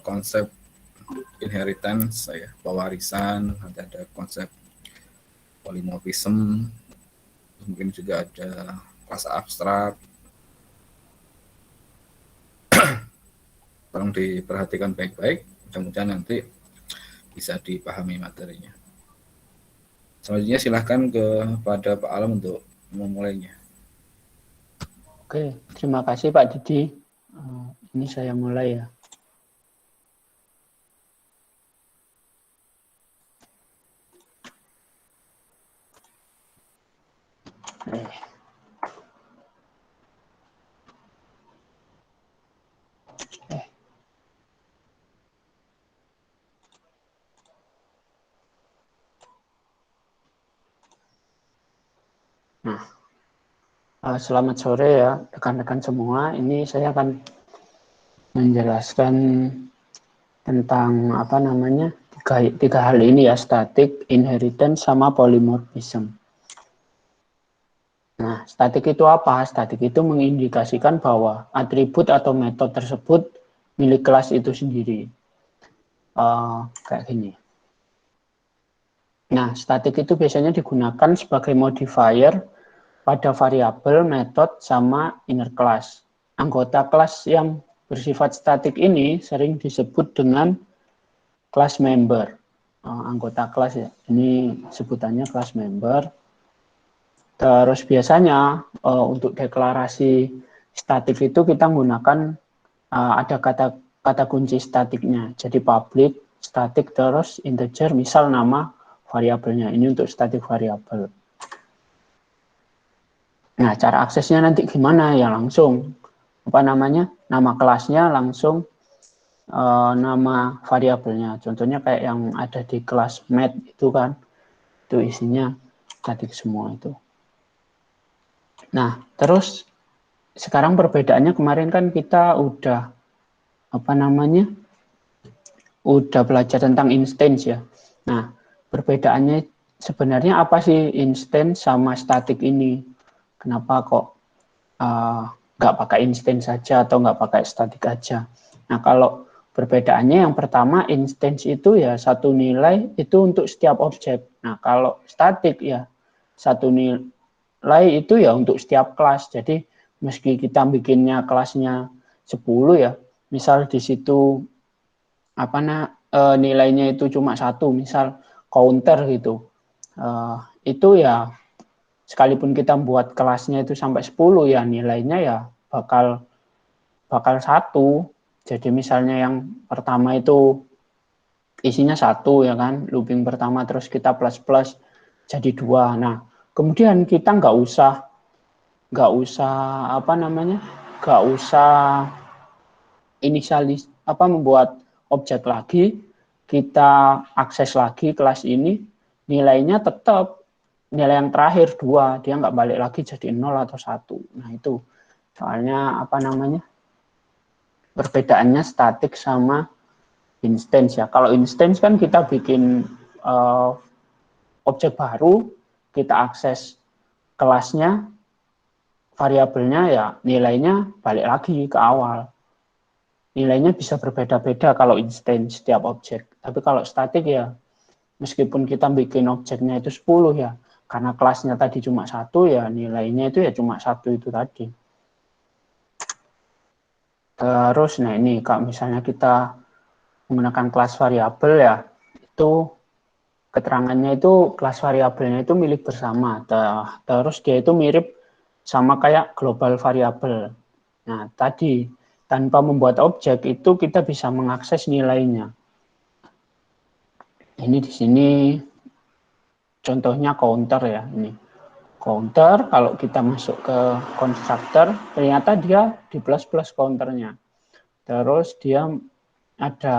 konsep inheritance, ya, pewarisan, nanti ada konsep polimorfism, mungkin juga ada kelas abstrak. Tolong diperhatikan baik-baik, mudah-mudahan nanti bisa dipahami materinya. Selanjutnya silahkan kepada Pak Alam untuk memulainya. Oke, terima kasih Pak Didi. Ini saya mulai ya. Nah, selamat sore ya rekan-rekan semua. Ini saya akan menjelaskan tentang apa namanya tiga hal ini ya, static, inheritance, sama polymorphism. Nah, static itu apa? Static itu mengindikasikan bahwa atribut atau metode tersebut milik kelas itu sendiri. Kayak gini. Nah, static itu biasanya digunakan sebagai modifier pada variabel, metode, sama inner class. Anggota kelas yang bersifat static ini sering disebut dengan class member. Anggota kelas ya, ini sebutannya class member. Terus biasanya untuk deklarasi static itu kita menggunakan ada kata kunci statiknya. Jadi public, static, terus integer, misal nama variabelnya. Ini untuk static variabel. Nah, cara aksesnya nanti gimana? Ya langsung apa namanya? Nama kelasnya langsung nama variabelnya. Contohnya kayak yang ada di kelas math itu kan. Itu isinya static semua itu. Nah, terus sekarang perbedaannya kemarin kan kita udah apa namanya? Udah belajar tentang instance ya. Nah, perbedaannya sebenarnya apa sih instance sama static ini? Kenapa kok nggak pakai instance saja atau nggak pakai static aja? Nah, kalau perbedaannya yang pertama, instance itu ya satu nilai itu untuk setiap objek. Nah, kalau static ya satu nilai itu ya untuk setiap kelas. Jadi meski kita bikinnya kelasnya 10 ya, misal di situ apa nilainya itu cuma satu, misal counter gitu. Itu ya sekalipun kita buat kelasnya itu sampai 10 ya nilainya ya bakal satu. Jadi misalnya yang pertama itu isinya satu ya kan, looping pertama terus kita plus plus jadi 2. Nah, kemudian kita nggak usah apa namanya? Nggak usah inisialis membuat objek lagi, kita akses lagi kelas ini, nilainya tetap nilai yang terakhir 2, dia nggak balik lagi jadi 0 atau 1. Nah, itu soalnya apa namanya? Perbedaannya static sama instance ya. Kalau instance kan kita bikin objek baru, kita akses kelasnya, variabelnya ya nilainya balik lagi ke awal. Nilainya bisa berbeda-beda kalau instance setiap objek. Tapi kalau static ya meskipun kita bikin objeknya itu 10 ya, karena kelasnya tadi cuma satu ya nilainya itu ya cuma satu itu tadi. Terus nah ini kalau misalnya kita menggunakan kelas variabel ya, itu keterangannya itu kelas variabelnya itu milik bersama. Terus dia itu mirip sama kayak global variabel. Nah, tadi tanpa membuat objek itu kita bisa mengakses nilainya. Ini di sini contohnya counter ya, ini. Counter kalau kita masuk ke constructor ternyata dia di plus counternya. Terus dia ada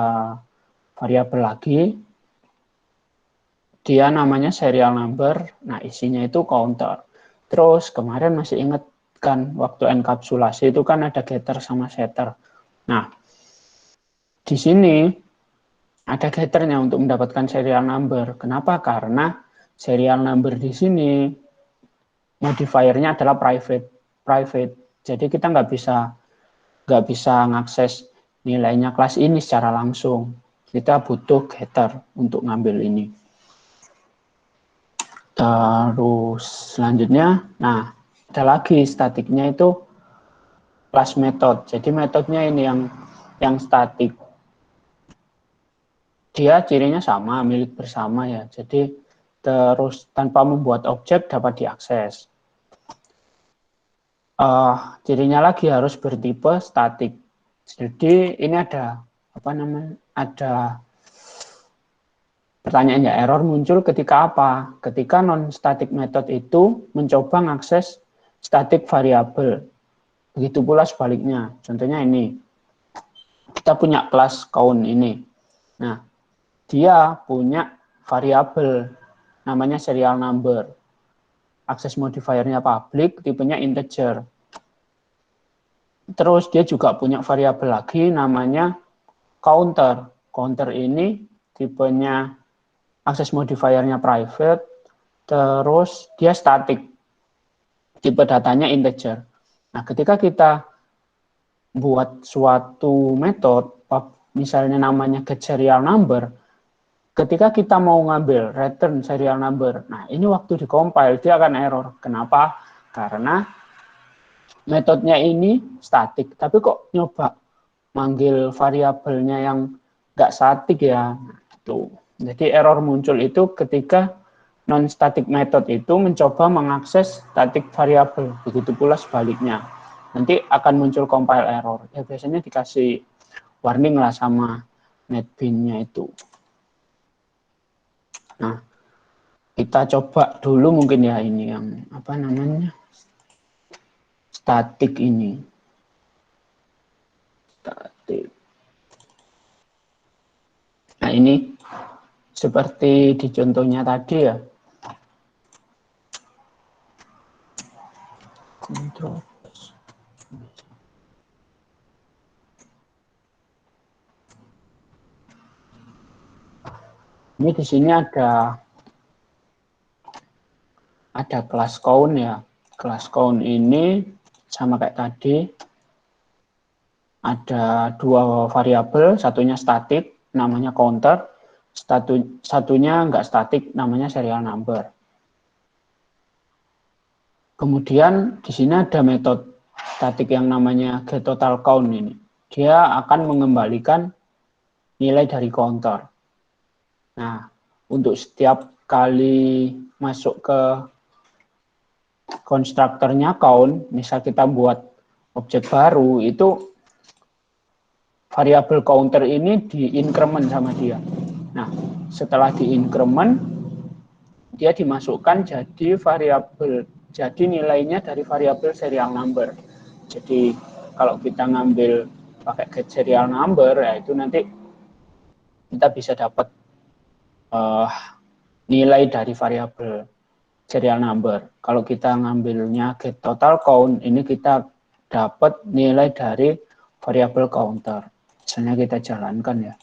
variabel lagi, dia namanya serial number. Nah, isinya itu counter. Terus kemarin masih ingat kan waktu enkapsulasi itu kan ada getter sama setter. Nah, di sini ada getternya untuk mendapatkan serial number. Kenapa? Karena serial number di sini modifiernya adalah private. Jadi kita nggak bisa ngakses nilainya kelas ini secara langsung. Kita butuh getter untuk ngambil ini. Terus selanjutnya, nah ada lagi statiknya itu kelas method. Jadi metodenya ini yang statik. Dia cirinya sama, milik bersama ya. Jadi terus tanpa membuat objek dapat diakses. Cirinya lagi harus bertipe statik. Jadi ini ada apa namanya? Ada pertanyaan ya, error muncul ketika apa? Ketika non-static method itu mencoba mengakses static variable. Begitu pula sebaliknya. Contohnya ini. Kita punya kelas count ini. Nah, dia punya variabel namanya serial number. Akses modifiernya public, tipenya integer. Terus dia juga punya variabel lagi namanya counter. Counter ini tipenya akses modifiernya private, terus dia static. Tipe datanya integer. Nah, ketika kita buat suatu metode, misalnya namanya get serial number, ketika kita mau ngambil return serial number, nah ini waktu dikompil dia akan error. Kenapa? Karena metodenya ini statik, tapi kok nyoba manggil variabelnya yang nggak statik ya. Tuh. Jadi error muncul itu ketika non-static method itu mencoba mengakses static variable, begitu pula sebaliknya. Nanti akan muncul compile error. Ya biasanya dikasih warning lah sama NetBeans-nya itu. Nah, kita coba dulu mungkin ya ini yang apa namanya statik ini. Statik. Nah ini seperti di contohnya tadi ya. Control. Ini di sini ada kelas count ya. Kelas count ini sama kayak tadi. Ada dua variabel, satunya statik, namanya counter, satunya nggak statik, namanya serial number. Kemudian di sini ada metode statik yang namanya getTotalCount ini. Dia akan mengembalikan nilai dari counter. Nah, untuk setiap kali masuk ke konstruktornya count, misal kita buat objek baru, itu variabel counter ini di-increment sama dia. Nah, setelah di-increment, dia dimasukkan jadi variabel, jadi nilainya dari variabel serial number. Jadi kalau kita ngambil pakai get serial number, ya itu nanti kita bisa dapat nilai dari variabel serial number. Kalau kita ngambilnya get total count, ini kita dapat nilai dari variabel counter. Misalnya kita jalankan ya.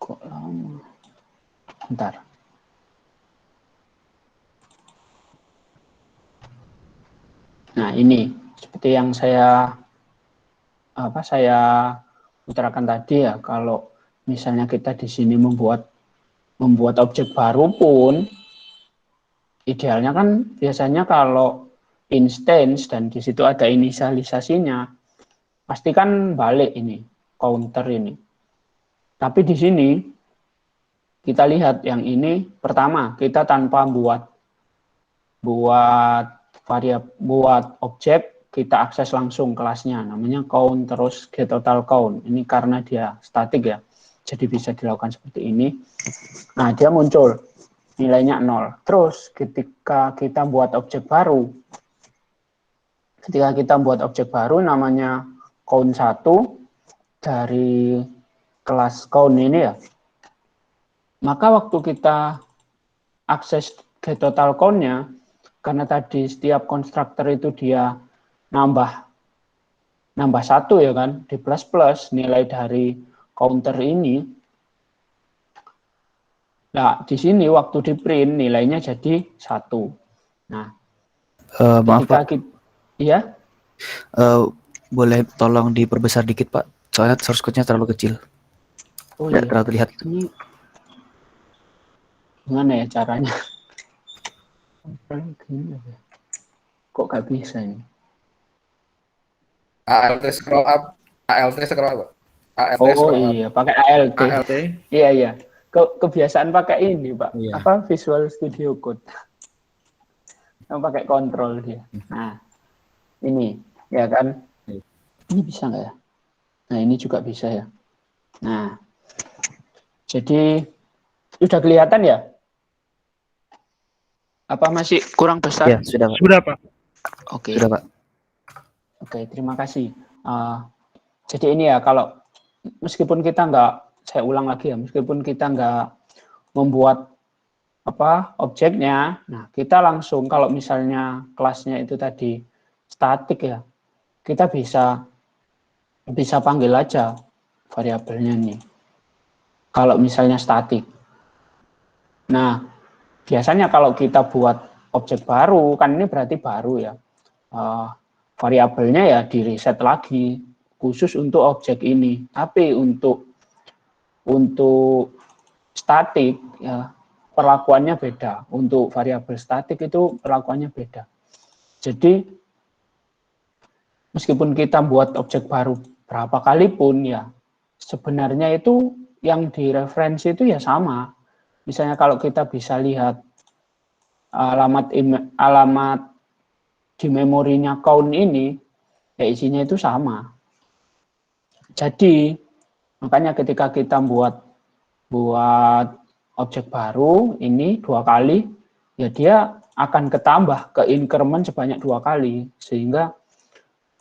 Kok lama? Bentar. Nah, ini seperti yang saya utarakan tadi ya, kalau misalnya kita di sini membuat objek baru pun idealnya kan biasanya kalau instance dan di situ ada inisialisasinya, pasti kan balik ini counter ini. Tapi di sini kita lihat yang ini pertama kita tanpa buat objek, kita akses langsung kelasnya, namanya count terus getTotalCount. Ini karena dia statik ya, jadi bisa dilakukan seperti ini. Nah, dia muncul nilainya 0. Terus ketika kita buat objek baru, namanya count1 dari kelas count ini ya, maka waktu kita akses getTotalCount-nya, karena tadi setiap konstruktor itu dia nambah 1 ya kan, di plus nilai dari counter ini. Nah, di sini waktu di print nilainya jadi 1. Nah, Maaf Ketika Pak, kita, ya, boleh tolong diperbesar dikit Pak, soalnya source code-nya terlalu kecil, oh nggak iya, terlalu terlihat. ini gimana ya caranya? Kok gak bisa ini? ALT scroll up, ALT scroll up, ALT Oh scroll up, iya, pakai ALT. ALT. Iya iya. Kebiasaan pakai ini Pak. Iya. Apa Visual Studio Code? Yang pakai kontrol dia. Nah, ini ya kan? Ini bisa nggak ya? Nah, ini juga bisa ya. Nah, jadi sudah kelihatan ya? Apa masih kurang Ya, besar? sudah Pak. Sudah, Pak. Oke, Sudah Pak. oke, terima kasih. Jadi ini ya, kalau meskipun kita nggak, saya ulang lagi ya, meskipun kita nggak membuat apa objeknya, nah kita langsung kalau misalnya kelasnya itu tadi statik ya, kita bisa panggil aja variabelnya nih. Kalau misalnya statik. Nah, biasanya kalau kita buat objek baru, kan ini berarti baru ya. Variabelnya ya di reset lagi khusus untuk objek ini. Tapi untuk statik ya perlakuannya beda. Untuk variabel statik itu perlakuannya beda. Jadi meskipun kita buat objek baru berapa kali pun ya sebenarnya itu yang direferensi itu ya sama. Misalnya kalau kita bisa lihat alamat di memorinya count ini ya isinya itu sama. Jadi makanya ketika kita buat objek baru ini 2 kali, ya dia akan ketambah ke increment sebanyak 2 kali, sehingga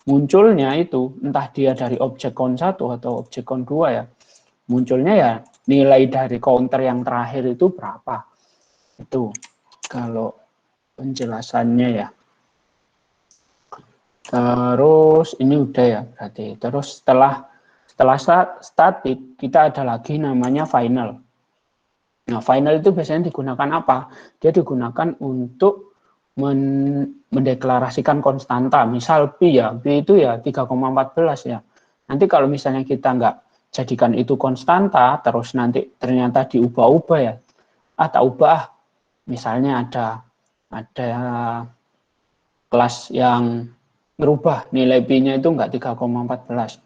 munculnya itu entah dia dari objek count 1 atau objek count 2 ya, munculnya ya nilai dari counter yang terakhir itu berapa. Itu kalau penjelasannya ya. Terus ini udah ya berarti. Terus setelah static kita ada lagi namanya final. Nah, final itu biasanya digunakan apa? Dia digunakan untuk mendeklarasikan konstanta. Misal pi ya, pi itu ya 3,14 ya. Nanti kalau misalnya kita nggak jadikan itu konstanta, terus nanti ternyata diubah-ubah ya. Tak ubah. Misalnya ada kelas yang merubah nilai pi-nya itu nggak 3,14.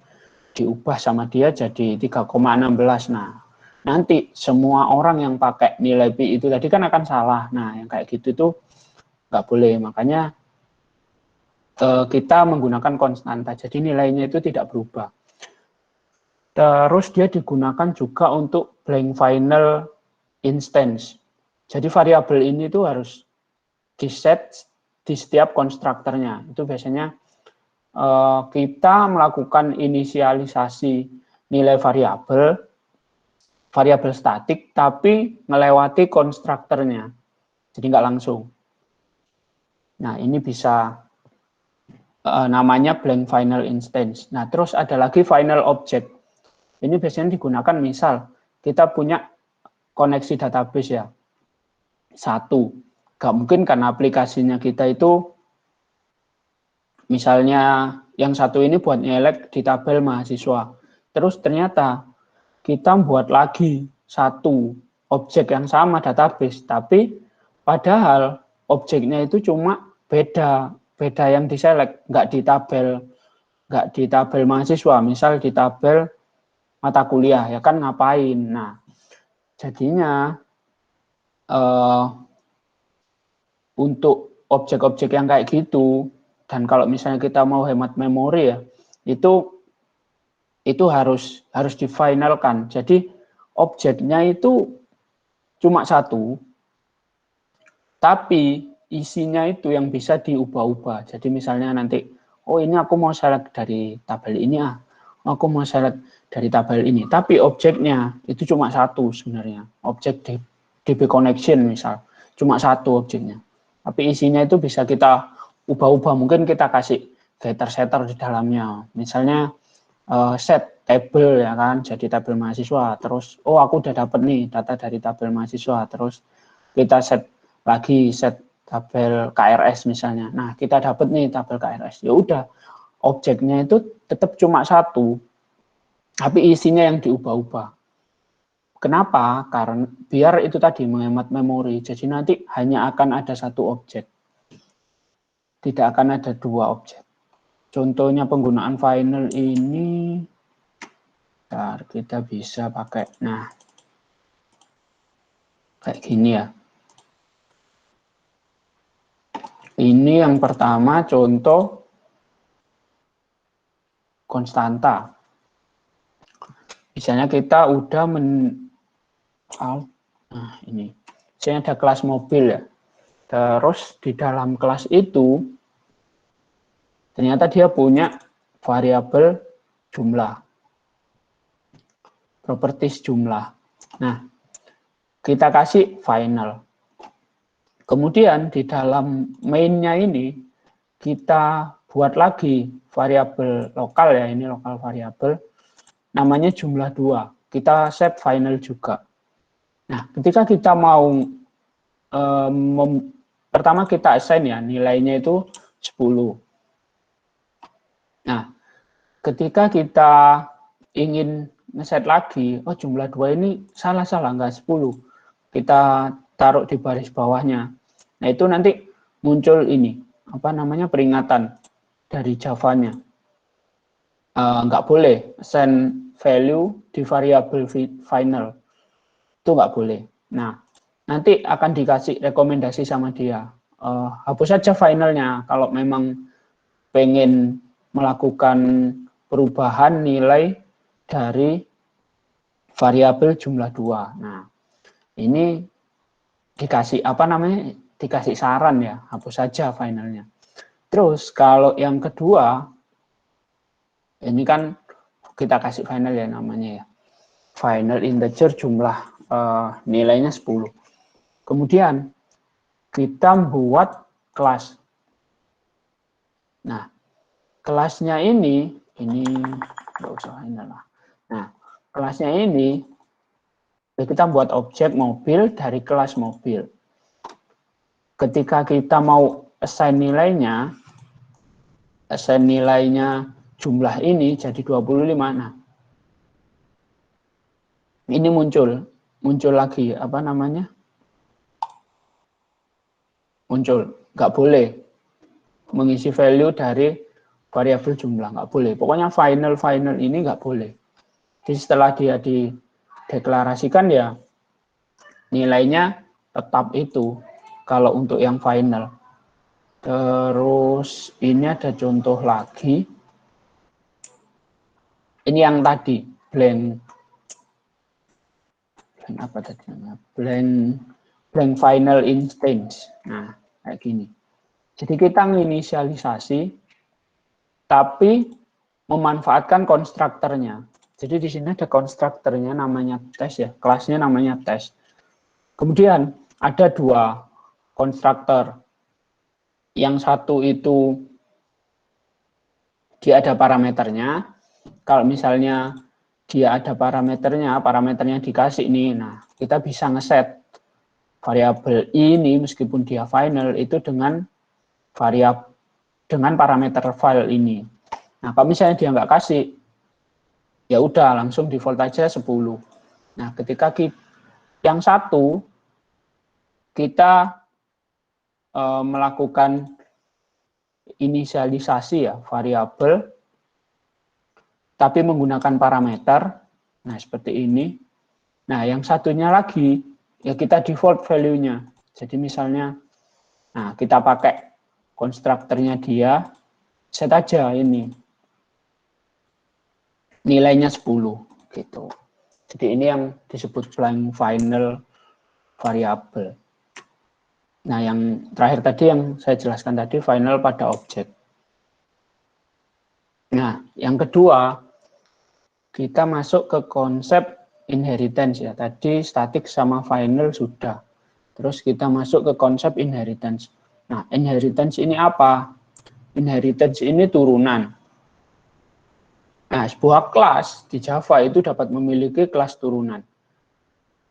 Diubah sama dia jadi 3,16. Nah, nanti semua orang yang pakai nilai pi itu tadi kan akan salah. Nah, yang kayak gitu tuh nggak boleh. Makanya kita menggunakan konstanta. Jadi nilainya itu tidak berubah. Terus dia digunakan juga untuk blank final instance. Jadi variabel ini tuh harus di-set di setiap konstruktornya. Itu biasanya kita melakukan inisialisasi nilai variabel statik, tapi melewati konstruktornya. Jadi nggak langsung. Nah, ini bisa namanya blank final instance. Nah, terus ada lagi final object. Ini biasanya digunakan misal kita punya koneksi database ya. Satu. Nggak mungkin karena aplikasinya kita itu misalnya yang satu ini buat nyelek di tabel mahasiswa. Terus ternyata kita buat lagi satu objek yang sama database, tapi padahal objeknya itu cuma beda yang diselek, nggak di tabel mahasiswa, misal di tabel mata kuliah, ya kan ngapain. Nah, jadinya untuk objek-objek yang kayak gitu, dan kalau misalnya kita mau hemat memori ya, itu harus difinalkan. Jadi objeknya itu cuma satu, tapi isinya itu yang bisa diubah-ubah. Jadi misalnya nanti, oh ini aku mau select dari tabel ini aku mau select dari tabel ini. Tapi objeknya itu cuma satu sebenarnya. Objek DB connection misal, cuma satu objeknya. Tapi isinya itu bisa kita ubah-ubah. Mungkin kita kasih getter-setter di dalamnya. Misalnya set table ya kan, jadi tabel mahasiswa. Terus, oh aku udah dapet nih data dari tabel mahasiswa. Terus kita set lagi set tabel KRS misalnya. Nah, kita dapat nih tabel KRS. Ya udah, objeknya itu tetap cuma satu, tapi isinya yang diubah-ubah. Kenapa? Karena biar itu tadi menghemat memori. Jadi nanti hanya akan ada satu objek. Tidak akan ada dua objek. Contohnya penggunaan final ini, bentar, kita bisa pakai, nah, kayak gini ya. Ini yang pertama contoh konstanta. Misalnya kita udah nah ini, misalnya ada kelas mobil ya. Terus di dalam kelas itu ternyata dia punya variabel jumlah, properties jumlah. Nah, kita kasih final. Kemudian di dalam main-nya ini kita buat lagi variabel lokal ya, ini lokal variabel, namanya jumlah 2. Kita set final juga. Nah, ketika kita mau pertama kita assign ya, nilainya itu 10. Nah, ketika kita ingin ngeset lagi, oh jumlah 2 ini salah, nggak 10. Kita taruh di baris bawahnya. Nah, itu nanti muncul ini, apa namanya, peringatan dari Java-nya. Nggak boleh send value di variabel final. Itu nggak boleh. Nah, nanti akan dikasih rekomendasi sama dia. Hapus saja finalnya kalau memang pengen melakukan perubahan nilai dari variabel jumlah 2. Nah, ini dikasih apa namanya? Dikasih saran ya, hapus saja finalnya. Terus kalau yang kedua, ini kan kita kasih final ya namanya ya. Final integer jumlah nilainya 10. Kemudian kita buat kelas. Nah, kelasnya ini nggak usah inilah. Nah, kelasnya ini kita buat objek mobil dari kelas mobil. Ketika kita mau assign nilainya jumlah ini jadi 25. Nah, ini muncul lagi apa namanya? Muncul, nggak boleh mengisi value dari variabel jumlah, nggak boleh. Pokoknya final ini nggak boleh. Jadi setelah dia dideklarasikan ya nilainya tetap itu kalau untuk yang final. Terus ini ada contoh lagi. Ini yang tadi blank apa tadi namanya? Blank final instance. Nah, kayak gini. Jadi kita menginisialisasi tapi memanfaatkan konstruktornya. Jadi di sini ada konstruktornya namanya tes ya, kelasnya namanya tes. Kemudian ada 2 konstruktor. Yang satu itu dia ada parameternya. Kalau misalnya dia ada parameternya dikasih nih. Nah, kita bisa ngeset variabel ini meskipun dia final itu dengan parameter file ini. Nah, kalau misalnya dia nggak kasih, ya udah langsung default aja 10. Nah, ketika yang satu kita melakukan inisialisasi ya variabel, tapi menggunakan parameter, nah seperti ini. Nah, yang satunya lagi ya kita default value-nya. Jadi misalnya, nah kita pakai konstruktornya dia, set aja ini nilainya 10 gitu. Jadi ini yang disebut blank final variable. Nah, yang terakhir tadi yang saya jelaskan tadi final pada objek. Nah, yang kedua kita masuk ke konsep inheritance ya. Tadi static sama final sudah. Terus kita masuk ke konsep inheritance. Nah, inheritance ini apa? Inheritance ini turunan. Nah, sebuah kelas di Java itu dapat memiliki kelas turunan.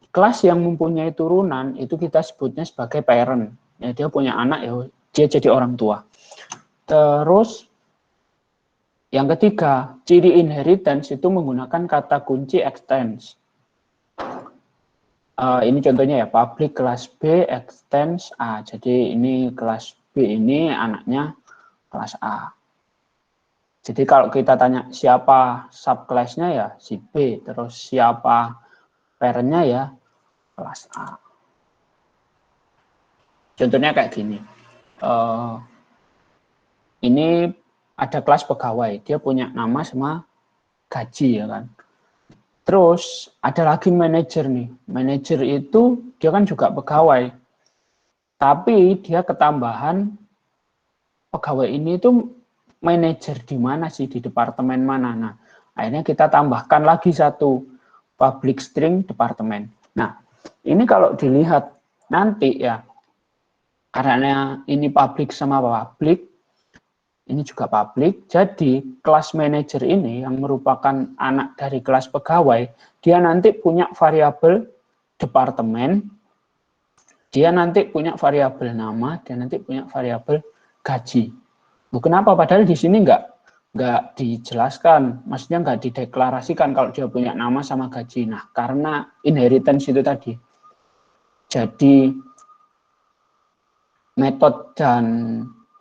Kelas yang mempunyai turunan itu kita sebutnya sebagai parent. Ya, dia punya anak, ya dia jadi orang tua. Terus yang ketiga, ciri inheritance itu menggunakan kata kunci extends. Ini contohnya ya, public kelas B extends A. Jadi ini kelas B ini anaknya kelas A. Jadi kalau kita tanya siapa subclass-nya ya si B, terus siapa parent-nya ya kelas A. Contohnya kayak gini. Ini ada kelas pegawai, dia punya nama sama gaji ya kan. Terus ada lagi manajer nih. Manajer itu dia kan juga pegawai. Tapi dia ketambahan pegawai ini itu manajer di mana sih, di departemen mana. Nah, akhirnya kita tambahkan lagi satu public string departemen. Nah, ini kalau dilihat nanti ya, karena ini public sama public, ini juga public, jadi kelas manager ini yang merupakan anak dari kelas pegawai, dia nanti punya variabel departemen, dia nanti punya variabel nama, dia nanti punya variabel gaji. Kenapa? Padahal di sini nggak dijelaskan, maksudnya nggak dideklarasikan kalau dia punya nama sama gaji. Nah, karena inheritance itu tadi. Jadi metode dan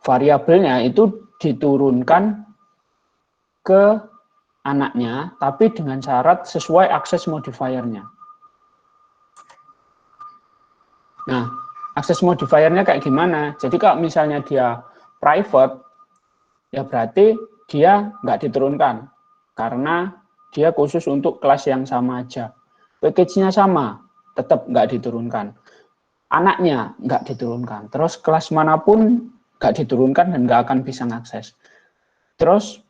variabelnya itu diturunkan ke anaknya, tapi dengan syarat sesuai akses modifiernya. Nah, akses modifiernya kayak gimana? Jadi kalau misalnya dia private, ya berarti dia nggak diturunkan, karena dia khusus untuk kelas yang sama aja. Package-nya sama, tetap nggak diturunkan. Anaknya nggak diturunkan. Terus kelas manapun nggak diturunkan dan nggak akan bisa mengakses. Terus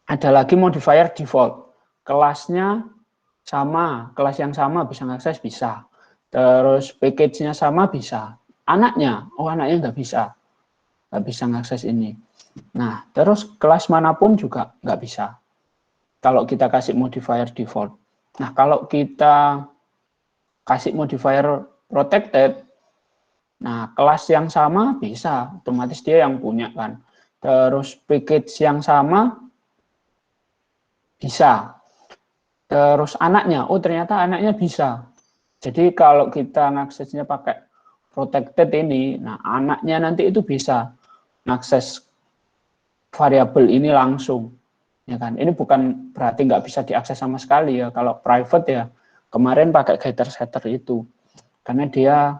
ada lagi modifier default. Kelasnya sama, kelas yang sama bisa mengakses, bisa. Terus package-nya sama, bisa. Anaknya nggak bisa mengakses ini. Nah, terus kelas manapun juga nggak bisa. Kalau kita kasih modifier default. Nah, kalau kita kasih modifier protected, nah kelas yang sama bisa, otomatis dia yang punya kan. Terus package yang sama bisa. Terus anaknya, oh ternyata anaknya bisa. Jadi kalau kita ngaksesnya pakai protected ini, nah anaknya nanti itu bisa mengakses variabel ini langsung. Ya kan? Ini bukan berarti nggak bisa diakses sama sekali ya. Kalau private ya, kemarin pakai getter-setter itu. Karena dia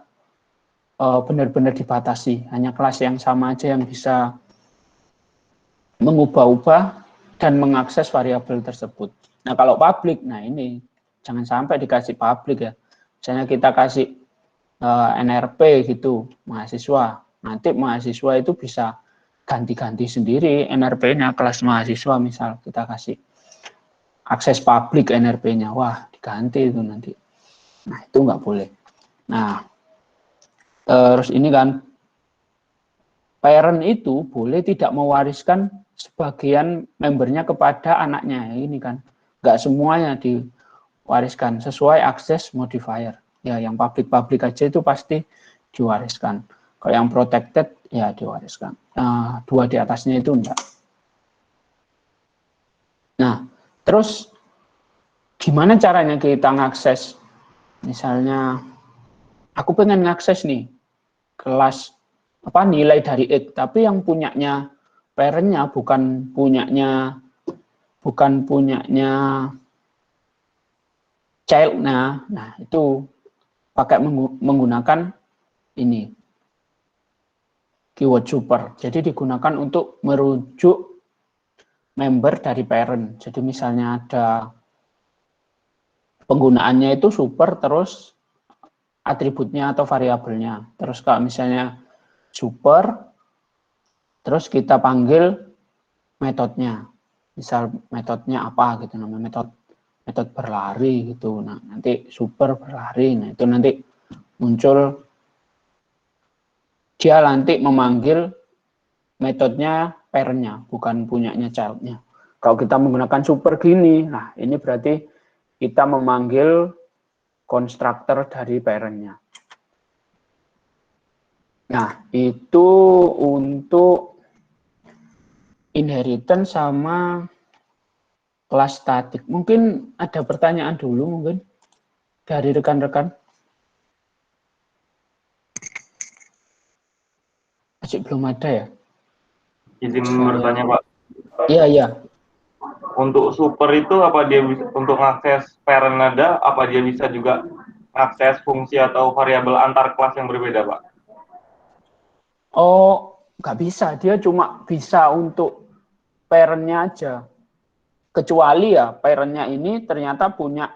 benar-benar dibatasi. Hanya kelas yang sama aja yang bisa mengubah-ubah dan mengakses variabel tersebut. Nah, kalau public, nah ini jangan sampai dikasih public ya. Misalnya kita kasih NRP gitu, mahasiswa. Nanti mahasiswa itu bisa ganti-ganti sendiri NRP-nya, kelas mahasiswa misal kita kasih akses publik NRP-nya. Wah, diganti itu nanti. Nah, itu nggak boleh. Nah, terus ini kan, parent itu boleh tidak mewariskan sebagian membernya kepada anaknya. Ini kan, nggak semuanya diwariskan sesuai akses modifier. Ya, yang public aja itu pasti diwariskan. Kalau yang protected, ya diwariskan. Dua di atasnya itu enggak. Nah, terus gimana caranya kita ngakses? Misalnya, aku pengen ngakses nih kelas nilai dari X, tapi yang punyanya parent-nya bukan punyanya child-nya. Nah, itu pakai menggunakan ini keyword super. Jadi digunakan untuk merujuk member dari parent. Jadi misalnya ada penggunaannya itu super, terus atributnya atau variabelnya. Terus kalau misalnya super, terus kita panggil metodenya. Misal metodenya apa gitu, namanya metode berlari gitu. Nah, nanti super berlari. Nah, itu nanti muncul, dia nanti memanggil metodenya parent-nya, bukan punyanya child-nya. Kalau kita menggunakan super gini, nah ini berarti kita memanggil konstruktor dari parent-nya. Nah, itu untuk inheritance sama kelas statik. Mungkin ada pertanyaan dulu mungkin dari rekan-rekan. Masih belum ada ya? Izin Saya... bertanya Pak, Iya, iya. untuk super itu apa dia bisa untuk akses parent ada, apa dia bisa juga akses fungsi atau variabel antar kelas yang berbeda Pak? Oh, nggak bisa. Dia cuma bisa untuk parent-nya aja. Kecuali ya parent-nya ini ternyata punya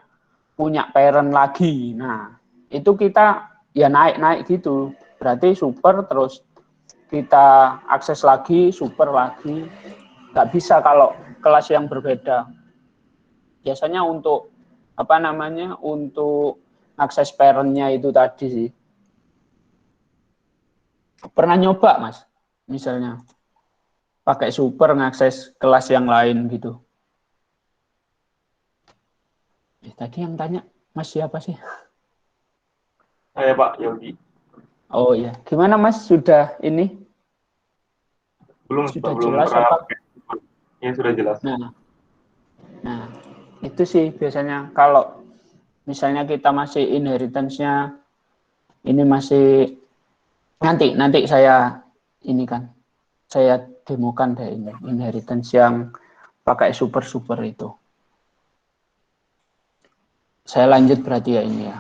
parent lagi. Nah, itu kita ya naik-naik gitu. Berarti super terus kita akses lagi, super lagi. Nggak bisa kalau kelas yang berbeda. Biasanya untuk apa namanya, untuk akses parent-nya itu tadi sih. Pernah nyoba, Mas? Misalnya pakai super ngakses kelas yang lain gitu. Tadi yang tanya Mas siapa sih? Saya Pak Yogi. Oh iya, gimana Mas? Sudah ini? Belum Sudah belum jelas pernah apa? pakai. Ya sudah jelas. Nah, itu sih biasanya kalau misalnya kita masih inheritance-nya ini masih nanti saya ini kan saya demokan deh ini inheritance yang pakai super itu. Saya lanjut berarti ya ini ya.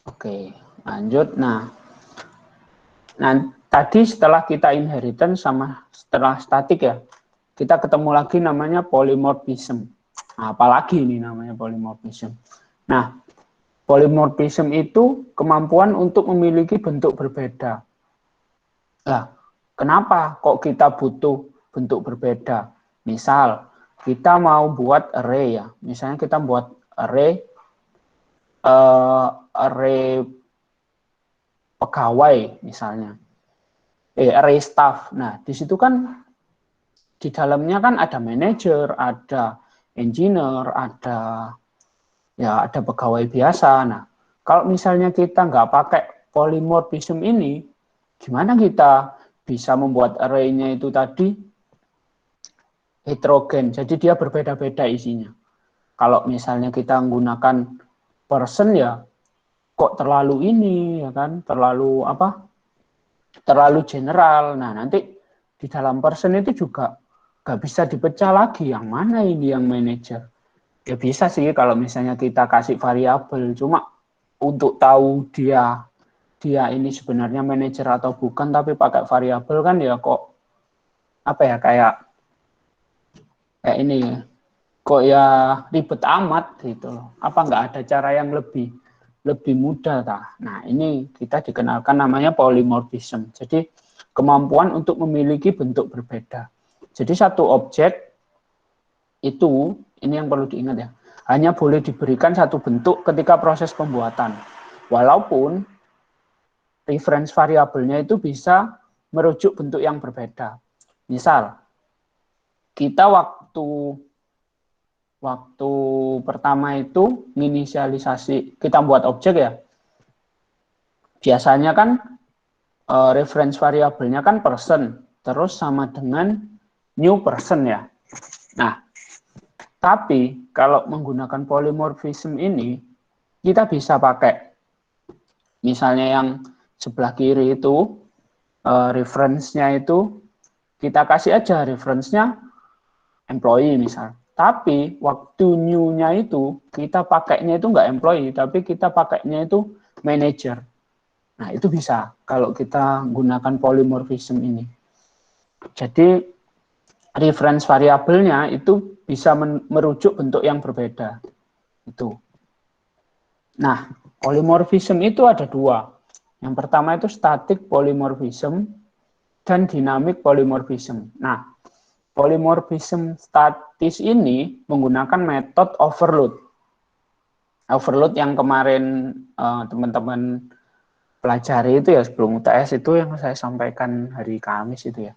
Oke, lanjut. Nah, tadi setelah kita inheritance sama setelah statik ya, kita ketemu lagi namanya polymorphism. Nah, apalagi ini namanya polymorphism. Nah, polymorphism itu kemampuan untuk memiliki bentuk berbeda. Nah, kenapa kok kita butuh bentuk berbeda? Misal, kita mau buat array ya. Misalnya kita buat array array pegawai misalnya. Array staff. Nah, di situ kan di dalamnya kan ada manajer, ada engineer, ada pegawai biasa. Nah, kalau misalnya kita nggak pakai polymorphism ini, gimana kita bisa membuat array-nya itu tadi heterogen, jadi dia berbeda-beda isinya. Kalau misalnya kita menggunakan person ya, kok terlalu ini ya kan, terlalu apa? Terlalu general. Nah, nanti di dalam person itu juga nggak bisa dipecah lagi yang mana ini yang manajer. Ya bisa sih kalau misalnya kita kasih variabel, cuma untuk tahu dia ini sebenarnya manajer atau bukan tapi pakai variabel kan ya kok apa ya kayak ini ya, kok ya ribet amat gitu loh. Apa nggak ada cara yang lebih mudah tah? Nah, ini kita dikenalkan namanya polymorphism. Jadi kemampuan untuk memiliki bentuk berbeda. Jadi satu objek itu ini yang perlu diingat ya, hanya boleh diberikan satu bentuk ketika proses pembuatan. Walaupun reference variabelnya itu bisa merujuk bentuk yang berbeda. Misal, kita waktu pertama itu inisialisasi, kita buat objek ya, biasanya kan reference variabelnya kan person, terus sama dengan new person ya. Nah, tapi kalau menggunakan polymorphism ini, kita bisa pakai misalnya yang sebelah kiri itu reference-nya itu kita kasih aja reference-nya employee misal. Tapi waktu new-nya itu kita pakainya itu nggak employee, tapi kita pakainya itu manager. Nah, itu bisa kalau kita gunakan polymorphism ini. Jadi reference variabelnya itu bisa merujuk bentuk yang berbeda. Itu. Nah, polymorphism itu ada dua. Yang pertama itu static polymorphism dan dynamic polymorphism. Nah, polymorphism statis ini menggunakan metode overload. Overload yang kemarin teman-teman pelajari itu ya sebelum UTS itu yang saya sampaikan hari Kamis itu ya.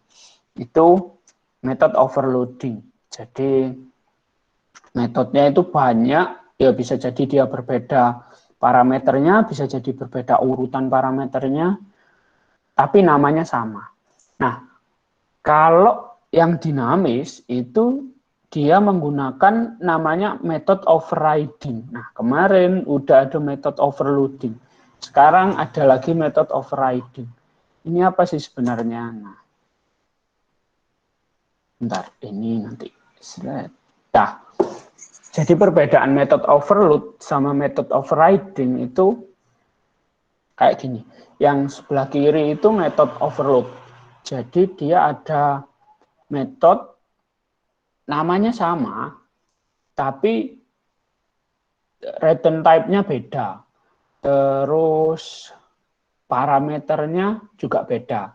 Itu metode overloading. Jadi metodenya itu banyak, ya bisa jadi dia berbeda parameternya bisa jadi berbeda urutan parameternya, tapi namanya sama. Nah, kalau yang dinamis itu dia menggunakan namanya method overriding. Nah, kemarin udah ada method overloading. Sekarang ada lagi method overriding. Ini apa sih sebenarnya? Nah, bentar, ini nanti slide. Nah, jadi perbedaan method overload sama method overriding itu kayak gini. Yang sebelah kiri itu method overload. Jadi dia ada metode namanya sama, tapi return type-nya beda. Terus parameternya juga beda.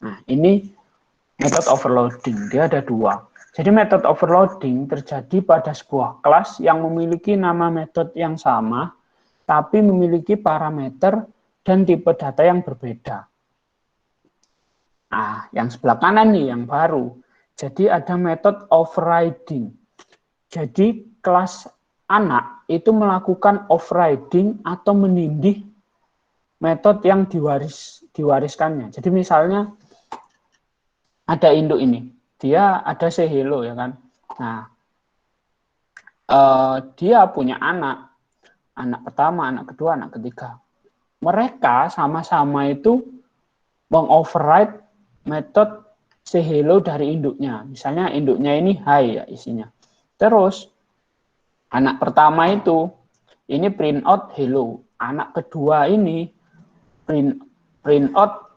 Nah, ini method overloading. Dia ada dua. Jadi method overloading terjadi pada sebuah kelas yang memiliki nama metode yang sama, tapi memiliki parameter dan tipe data yang berbeda. Nah, yang sebelah kanan nih yang baru. Jadi ada metode overriding. Jadi kelas anak itu melakukan overriding atau menindih metode yang diwariskannya. Jadi misalnya ada induk ini, dia ada say hello ya kan. Nah, dia punya anak pertama, anak kedua, anak ketiga. Mereka sama-sama itu mengoverride metode say hello dari induknya. Misalnya induknya ini hi ya isinya. Terus anak pertama itu ini print out hello. Anak kedua ini print out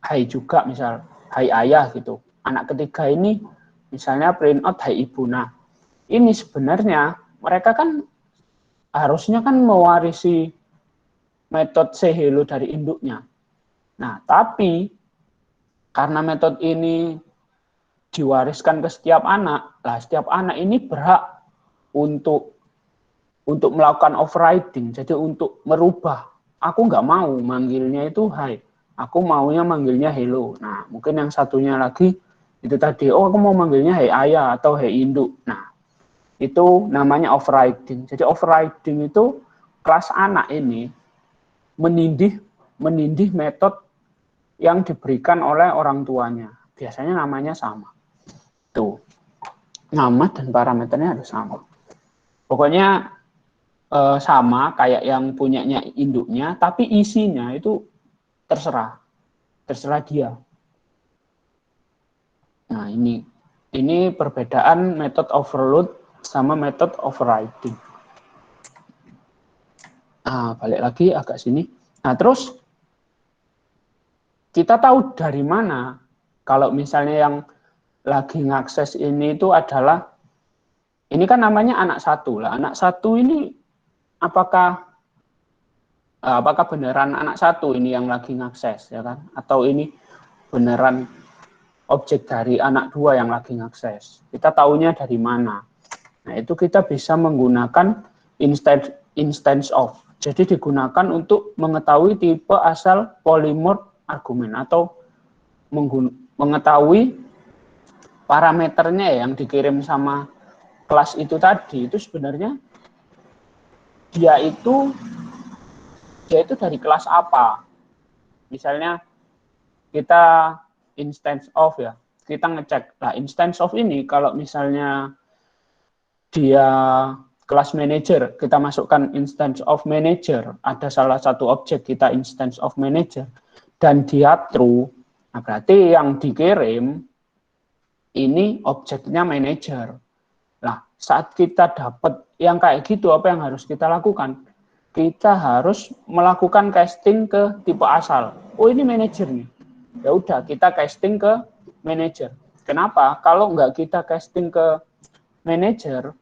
hi juga, misal hi ayah gitu. Anak ketiga ini misalnya print out hi ibu. Nah, ini sebenarnya mereka kan harusnya kan mewarisi metode say hello dari induknya. Nah, tapi karena metode ini diwariskan ke setiap anak, lah setiap anak ini berhak untuk melakukan overriding, jadi untuk merubah. Aku nggak mau manggilnya itu hi, aku maunya manggilnya hello. Nah, mungkin yang satunya lagi itu tadi, oh aku mau manggilnya hey ayah atau hey induk. Nah, itu namanya overriding. Jadi overriding itu kelas anak ini menindih metode yang diberikan oleh orang tuanya. Biasanya namanya sama. Tuh, nama dan parameternya harus sama. Pokoknya sama kayak yang punyanya induknya, tapi isinya itu terserah dia. Nah, ini perbedaan method overload sama method overriding. Nah, balik lagi agak sini. Nah, terus kita tahu dari mana kalau misalnya yang lagi ngakses ini itu adalah, ini kan namanya anak satu lah. Anak satu ini apakah beneran anak satu ini yang lagi ngakses ya kan? Atau ini beneran objek dari anak dua yang lagi ngakses? Kita tahunya dari mana? Nah, itu kita bisa menggunakan instance of. Jadi digunakan untuk mengetahui tipe asal polymorph argumen atau mengetahui parameternya yang dikirim sama kelas itu tadi, itu sebenarnya dia itu dari kelas apa. Misalnya kita instance of ya, kita ngecek. Nah, instance of ini kalau misalnya dia kelas manager, kita masukkan instance of manager, ada salah satu objek kita instance of manager, dan dia true, nah berarti yang dikirim ini objeknya manager. Nah, saat kita dapat yang kayak gitu, apa yang harus kita lakukan? Kita harus melakukan casting ke tipe asal. Oh, ini manager nih. Ya udah, kita casting ke manager. Kenapa? Kalau nggak kita casting ke manager,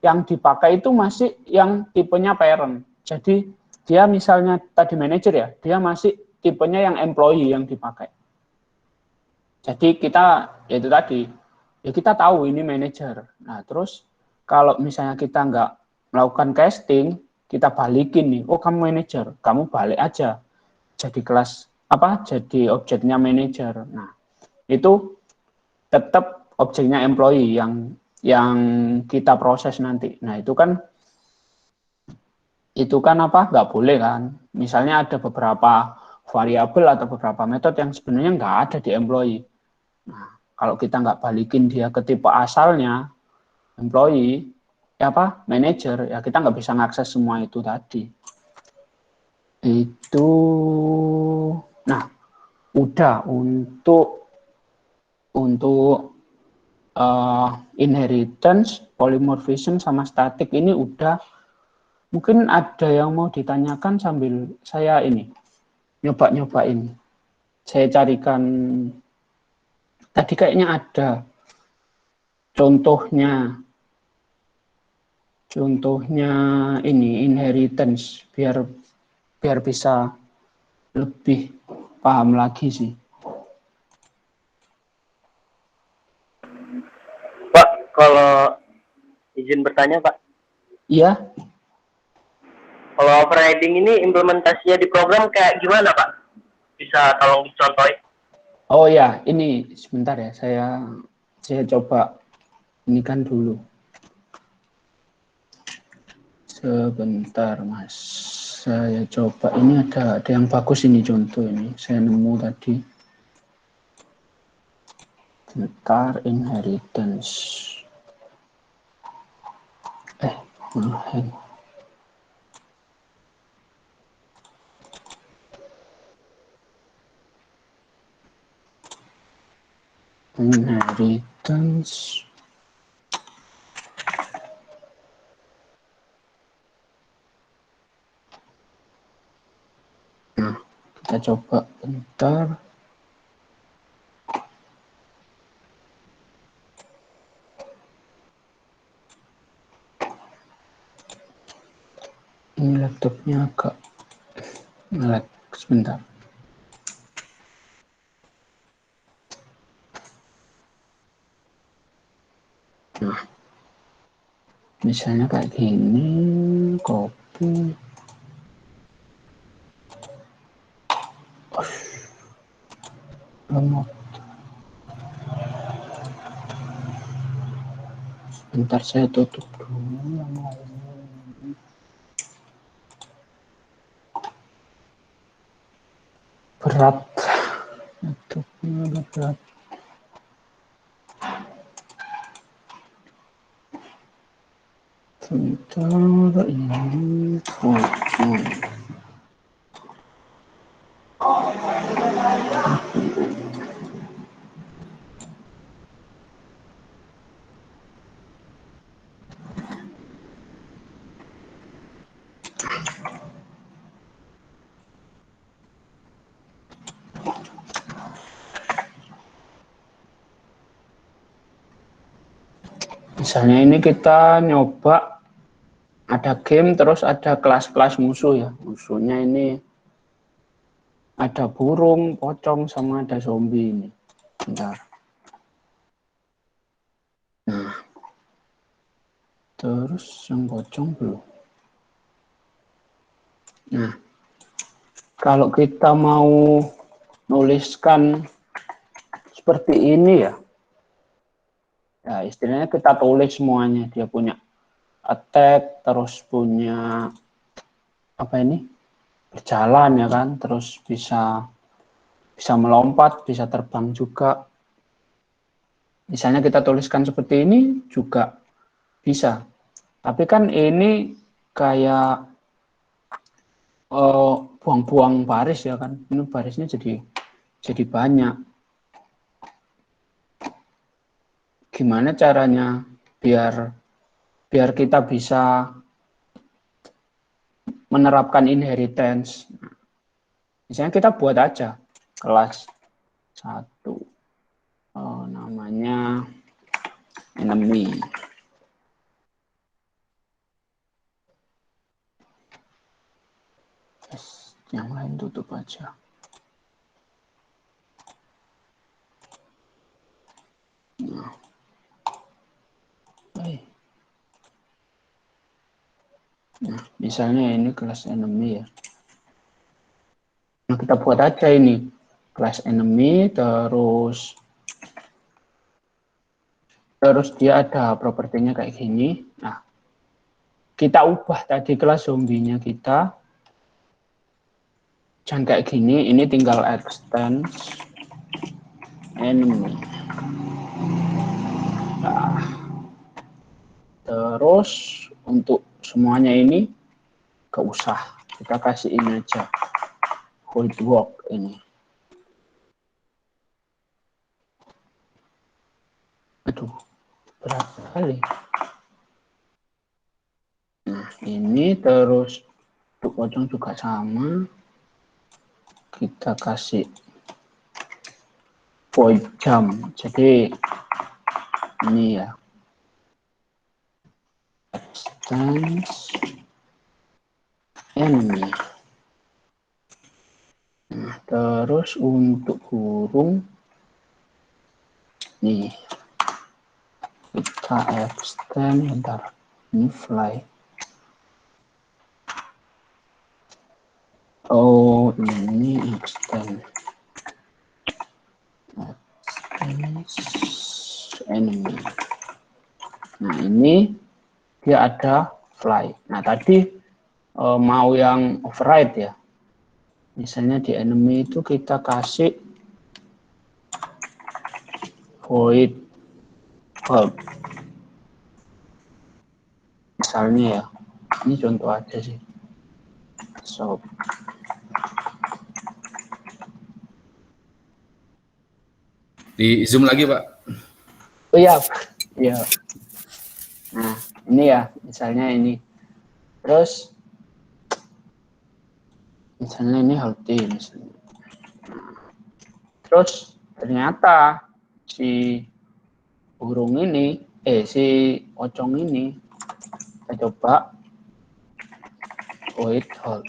yang dipakai itu masih yang tipenya parent. Jadi dia misalnya tadi manager ya, dia masih tipenya yang employee yang dipakai. Jadi kita, ya itu tadi, ya kita tahu ini manager. Nah, terus kalau misalnya kita nggak melakukan casting, kita balikin nih, oh kamu manager, kamu balik aja jadi kelas jadi objeknya manager. Nah, itu tetap objeknya employee yang kita proses nanti. Nah, itu kan itu kan apa? Nggak boleh kan. Misalnya ada beberapa variabel atau beberapa metode yang sebenarnya nggak ada di employee. Nah, kalau kita nggak balikin dia ke tipe asalnya, employee, ya apa? Manager, ya kita nggak bisa ngakses semua itu tadi. Itu, nah, udah untuk inheritance, polymorphism sama static ini udah. Mungkin ada yang mau ditanyakan sambil saya ini nyoba-nyobain. Saya carikan tadi kayaknya ada contohnya ini inheritance biar bisa lebih paham lagi sih. Pak, kalau izin bertanya, Pak. Iya, Kalau overriding ini implementasinya di program kayak gimana, Pak? Bisa tolong dicontohin? oh ya, ini sebentar ya, saya coba ini kan dulu. Sebentar, Mas. Saya coba, ini ada yang bagus ini contoh ini. Saya nemu tadi. Bentar, inheritance. Hang. Inheritance. Nah, kita coba bentar. Ini laptopnya agak nge-lag sebentar. Nah, misalnya kayak gini, copy. Remote. Bentar saya tutup dulu. Berat. Laptopnya berat. Sebentar ini pojok. Misalnya ini kita nyoba ada game terus ada kelas-kelas musuh ya. Musuhnya ini ada burung, pocong sama ada zombie ini. Bentar. Nah. Terus yang pocong belum. Nah. Kalau kita mau nuliskan seperti ini ya. Ya, istilahnya kita tulis semuanya. Dia punya attack, terus punya apa ini? Berjalan ya kan, terus bisa melompat, bisa terbang juga. Misalnya kita tuliskan seperti ini juga bisa. Tapi kan ini kayak buang-buang baris ya kan. Ini barisnya jadi banyak. Gimana caranya biar kita bisa menerapkan inheritance. Misalnya kita buat aja kelas 1 namanya enemy. Yang lain tutup aja. Nah. Nah, misalnya ini kelas enemy ya. Nah, kita buat aja ini kelas enemy, terus dia ada propertinya kayak gini. Nah, kita ubah tadi kelas zombinya kita. Jangan kayak gini, ini tinggal extend enemy. Nah, terus untuk semuanya ini gak usah, kita kasih ini aja, hold work ini. Aduh, berapa kali? Nah, ini terus untuk pocong juga sama. Kita kasih void jump. Jadi ini ya. Extend enemy. Nah, terus untuk burung nih kita extend, bentar, ini fly. Oh, ini extend enemy. Nah, ini dia ada fly. Nah, tadi mau yang override ya. Misalnya di enemy itu kita kasih void help. Misalnya ya, ini contoh aja sih. So, Di zoom lagi Pak. oh iya, iya. Nah, ini ya, misalnya ini. Terus, misalnya ini healthy, misalnya. Terus, ternyata si burung ini, si pocong ini, kita coba void hold.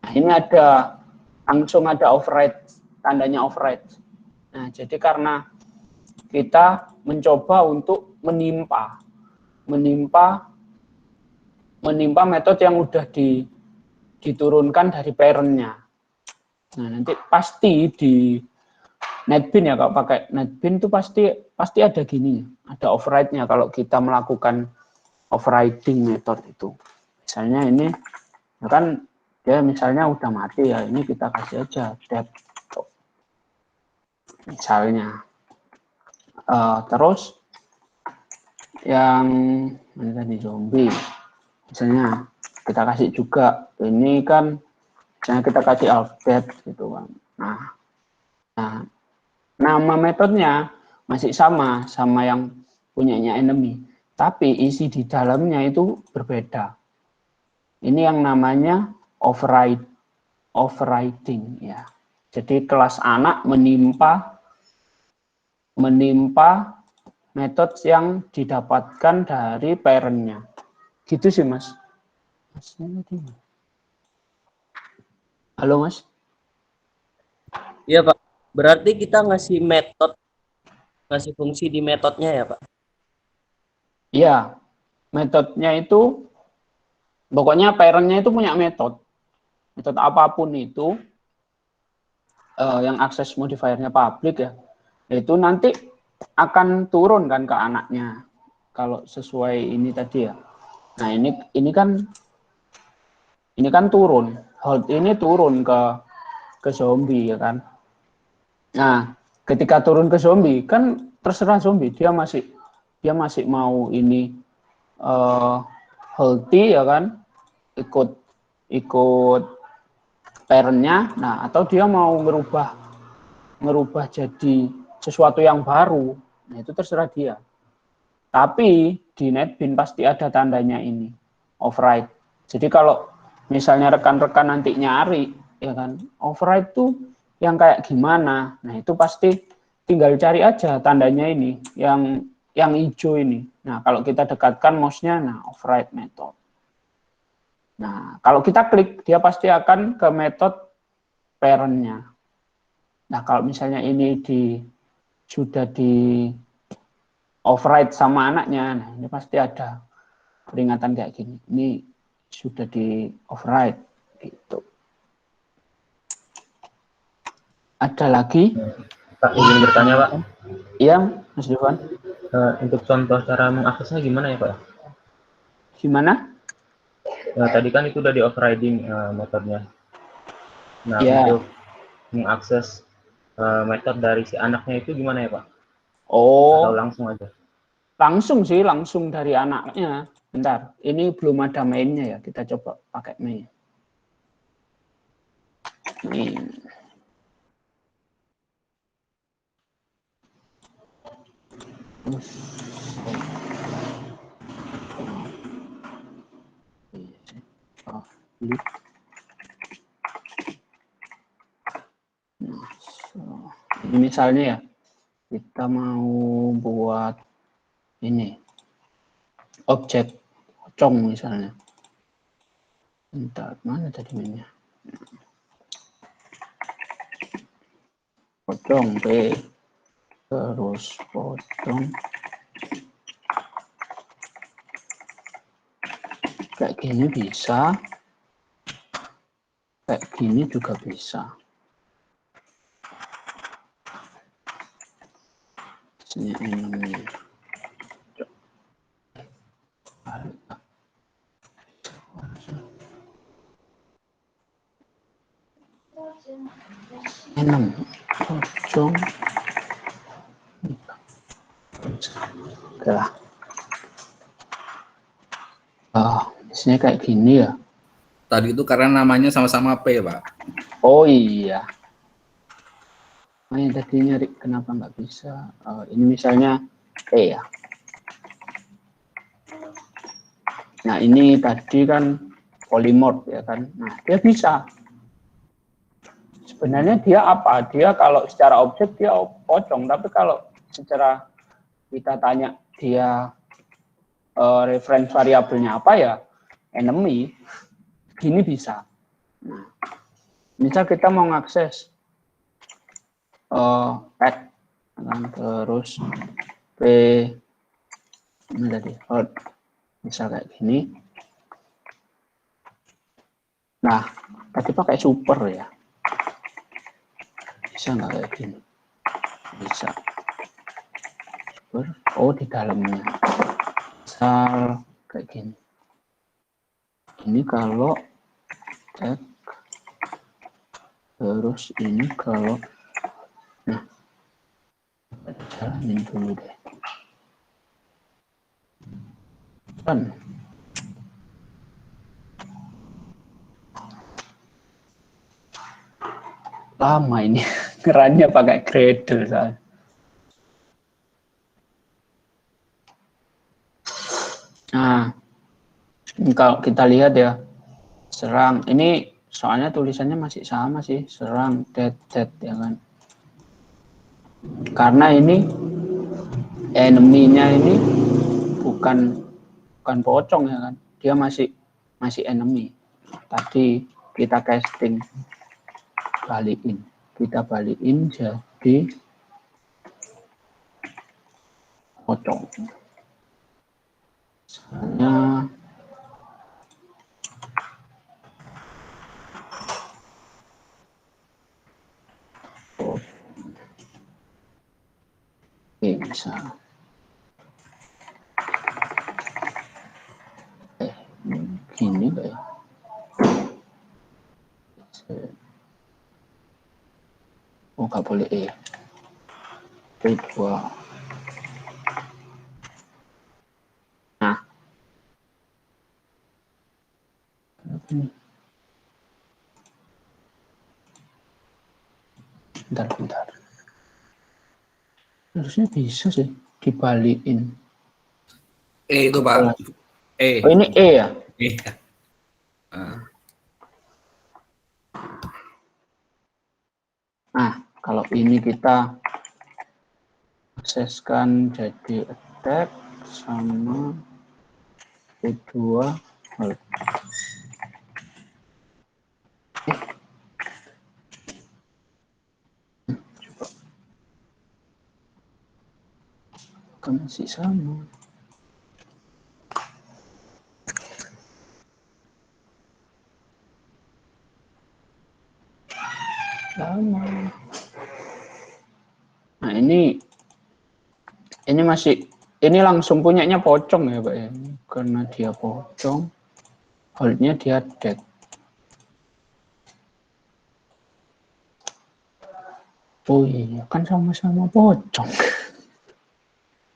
Nah, ini ada langsung ada override, tandanya override. Nah, jadi karena kita mencoba untuk menimpa metode yang udah diturunkan dari parentnya. Nah, nanti pasti di NetBeans ya, kalau pakai NetBeans itu pasti ada gini, ada override-nya kalau kita melakukan overriding method itu. Misalnya ini, ya kan dia misalnya udah mati ya, ini kita kasih aja depth. Misalnya. Terus yang mana tadi zombie. Misalnya kita kasih juga, ini kan misalnya kita kasih alphabet gitu kan. Nah, nama metodenya masih sama yang punyanya enemy, tapi isi di dalamnya itu berbeda. Ini yang namanya overriding ya. Jadi kelas anak menimpa metode yang didapatkan dari parentnya. Gitu sih Mas. Halo Mas. Iya Pak, berarti kita ngasih fungsi di metodenya ya Pak? Iya, metodenya itu, pokoknya parentnya itu punya metode apapun itu, yang akses modifiernya public ya, itu nanti akan turun kan ke anaknya, kalau sesuai ini tadi ya. Nah ini kan turun, hold ini turun ke zombie ya kan. Nah, ketika turun ke zombie kan terserah zombie, dia masih mau ini healthy ya kan, ikut parentnya. Nah, atau dia mau ngerubah jadi sesuatu yang baru. Nah, itu terserah dia. Tapi di NetBeans pasti ada tandanya ini, override. Jadi kalau misalnya rekan-rekan nanti nyari ya kan, override itu yang kayak gimana? Nah, itu pasti tinggal cari aja tandanya ini, yang hijau ini. Nah, kalau kita dekatkan mouse-nya, nah override method. Nah, kalau kita klik, dia pasti akan ke metode parent-nya. Nah, kalau misalnya ini sudah di override sama anaknya, nah ini pasti ada peringatan kayak gini. Ini sudah di override gitu. Ada lagi? Pak, izin bertanya, Pak. Iya, Mas Devan. Untuk contoh cara mengaksesnya gimana ya, Pak? Gimana? Tadi kan itu udah di overriding metodenya. Nah, Ya. untuk mengakses metode dari si anaknya itu gimana ya, Pak? Atau Oh, langsung aja? langsung sih, langsung dari anaknya. Bentar, ini belum ada mainnya ya. Kita coba pakai main. Main. Oh, ini. Ini misalnya ya, kita mau buat ini objek pocong misalnya. Bentar, mana tadi mainnya? Pocong P, terus pocong kayak gini bisa, kayak gini juga bisa. Ini enam pocong. Oke lah. Biasanya kayak gini ya. Tadi itu karena namanya sama-sama P, Pak. Oh iya. Nah, yang tadi nyari kenapa nggak bisa? Ini misalnya P ya. Nah ini tadi kan polimorf ya kan. Nah dia bisa. Sebenarnya dia apa? Dia kalau secara objek dia pocong. Tapi kalau secara kita tanya dia reference variabelnya apa ya? Enemy. Gini bisa. Nah, misal kita mau ngakses pet, terus p ini tadi misal kayak gini. Nah, tadi pakai super ya. Bisa nggak kayak gini? Bisa. Super. Oh, di dalamnya. Misal kayak gini. Ini kalau cek, terus ini kalau, nah, jalanin dulu deh. Kan. Lama ini, kerannya pakai Gradle soalnya. Nah, kalau kita lihat ya, serang ini soalnya tulisannya masih sama sih, serang dead ya kan. Karena ini enemy-nya ini bukan pocong ya kan, dia masih enemy. Tadi kita casting balikin, kita balikin jadi pocong. Misalnya bisa gini kayak nggak boleh P2. Nah ini bentar harusnya bisa sih dibalikin. Itu Pak. Oh ini ya. Nah kalau ini kita akseskan jadi attack sama P2 kan masih sama. Lama. ini masih, ini langsung punyanya pocong ya Pak ya, karena dia pocong, holdnya dia dead. Oh iya, kan sama-sama pocong.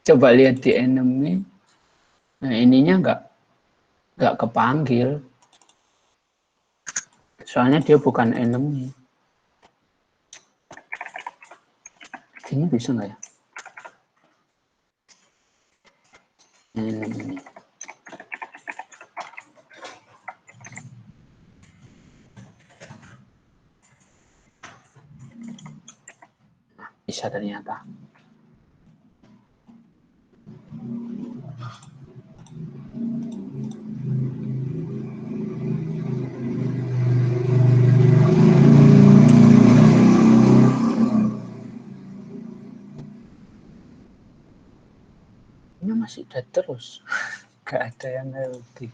Coba lihat di enemy. Nah, ininya nggak kepanggil. Soalnya dia bukan enemy. Ini bisa nggak ya? Enemy. Bisa ternyata. Ini masih dead terus. Gak ada yang healthy.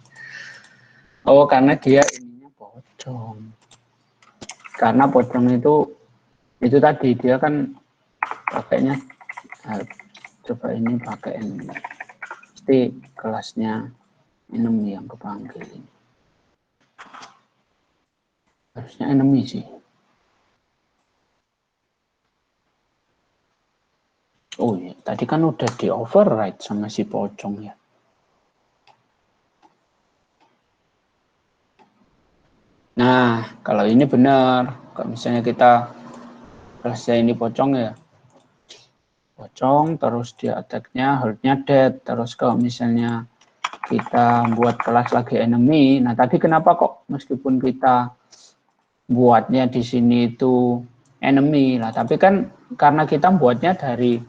Oh, karena dia ininya pocong. Karena pocong itu tadi dia kan pakainya, coba ini pakai enemy. Pasti kelasnya enemy yang kepanggil ini. Harusnya enemy sih. Oh iya, tadi kan udah di override sama si pocong ya. Nah, kalau ini benar. Kalau misalnya kita kelasnya ini pocong ya. Pocong, terus dia attack-nya, hold-nya dead. Terus kalau misalnya kita buat kelas lagi enemy, nah tadi kenapa kok meskipun kita buatnya di sini itu enemy lah, tapi kan karena kita buatnya dari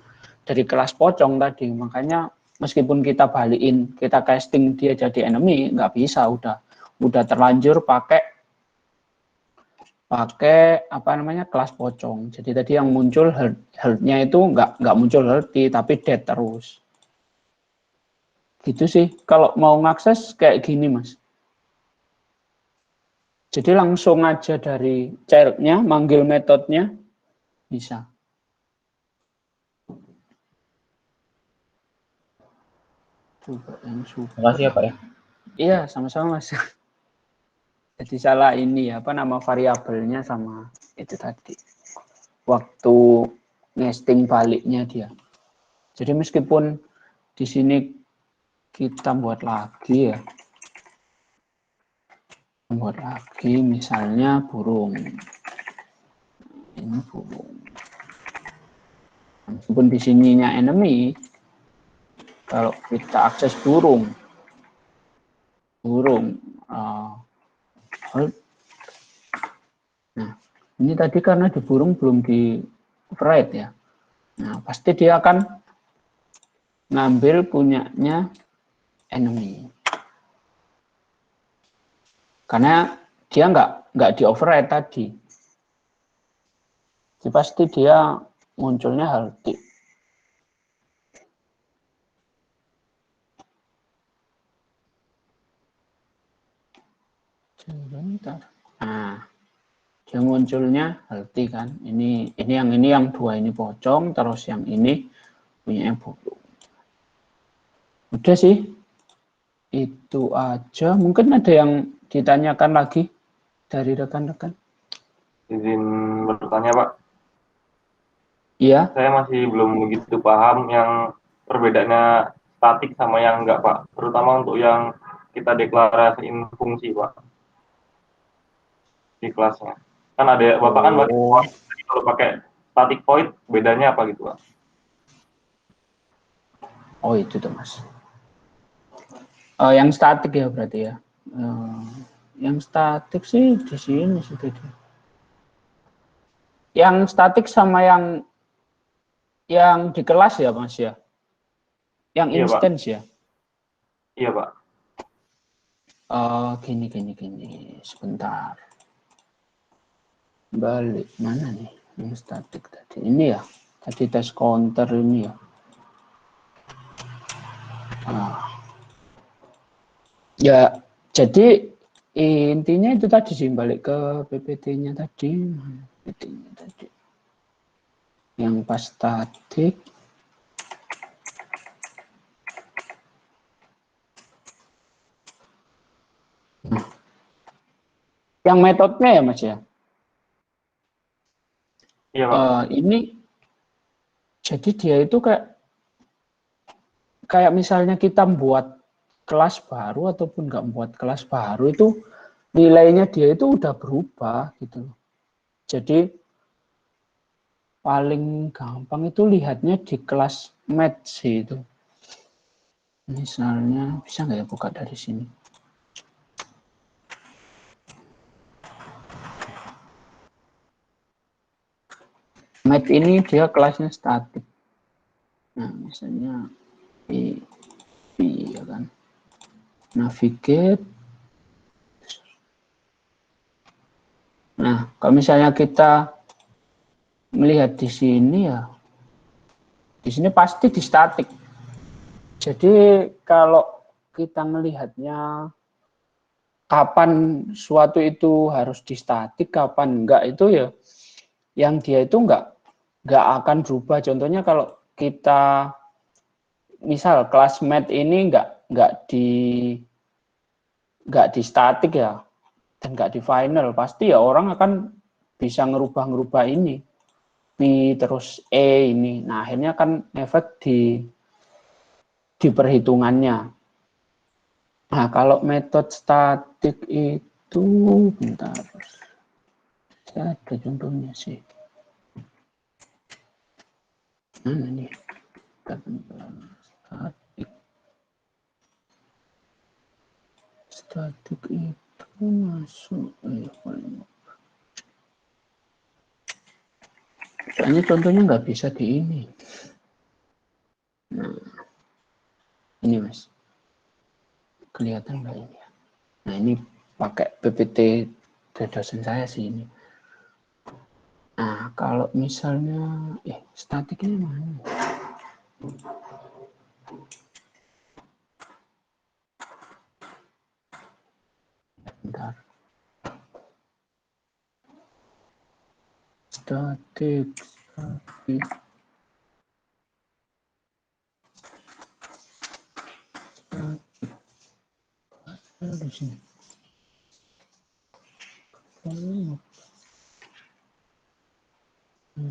kelas pocong tadi, makanya meskipun kita balikin, kita casting dia jadi enemy, nggak bisa, udah terlanjur pakai apa namanya kelas pocong. Jadi tadi yang muncul health-nya itu nggak muncul healthy tapi dead terus. Gitu sih. Kalau mau ngakses kayak gini Mas. Jadi langsung aja dari child-nya manggil metodenya bisa. Coba yang super. Makasih ya Pak ya. Iya, sama-sama Mas. Jadi salah ini apa nama variabelnya sama itu tadi. Waktu nesting baliknya dia. Jadi meskipun di sini kita buat lagi ya. Buat lagi misalnya burung. Ini burung. Meskipun di sininya enemy, kalau kita akses burung, nah ini tadi karena di burung belum di override ya, nah pasti dia akan ngambil punyanya enemy karena dia nggak di override tadi, jadi pasti dia munculnya healthy. Sebentar. Nah, dia munculnya healthy kan. Ini yang dua ini pocong, terus yang ini punya burung. Udah sih. Itu aja. Mungkin ada yang ditanyakan lagi dari rekan-rekan. Izin bertanya Pak. Iya. Saya masih belum begitu paham yang perbedaannya statik sama yang enggak Pak. Terutama untuk yang kita deklarasiin fungsi Pak. Di kelasnya. Kan ada Bapak kan kalau pakai static void bedanya apa gitu Pak? Oh itu tuh Mas. Yang statik ya berarti ya. Yang statik sih di sini sudah. Yang statik sama yang di kelas ya Mas ya. Yang Iya, instance Pak. ya. Iya Pak. Gini. Sebentar. Balik mana nih? Yang statik tadi. Ini ya. Tadi tes counter ini ya. Ya, jadi intinya itu tadi sih, balik ke PPT-nya tadi. PPT-nya tadi. yang pas statik. Nah, yang metodenya ya Mas ya. Iya Pak. Ini jadi dia itu kayak misalnya kita buat kelas baru ataupun nggak buat kelas baru itu nilainya dia itu udah berubah gitu. Jadi paling gampang itu lihatnya di kelas math sih itu. Misalnya bisa nggak ya buka dari sini? Math ini dia kelasnya statik. Nah, misalnya P ya kan. Navigate. Nah, kalau misalnya kita melihat di sini ya, di sini pasti di statik. Jadi kalau kita melihatnya kapan suatu itu harus di statik, kapan enggak itu ya, yang dia itu enggak akan berubah. Contohnya kalau kita misal kelas math ini enggak di statik ya, dan enggak di final, pasti ya orang akan bisa ngerubah ini P terus E ini. Nah, akhirnya kan efek di perhitungannya. Nah, kalau metode statik itu bentar. Saya ada contohnya sih. Mana nih? Statik itu masuk. Soalnya contohnya nggak bisa di ini. Nah, ini Mas. Kelihatan nggak ini? Nah, ini pakai PPT dari dosen saya sih ini. Nah, kalau misalnya, statik ini mana? Bentar. Statik. Di sini.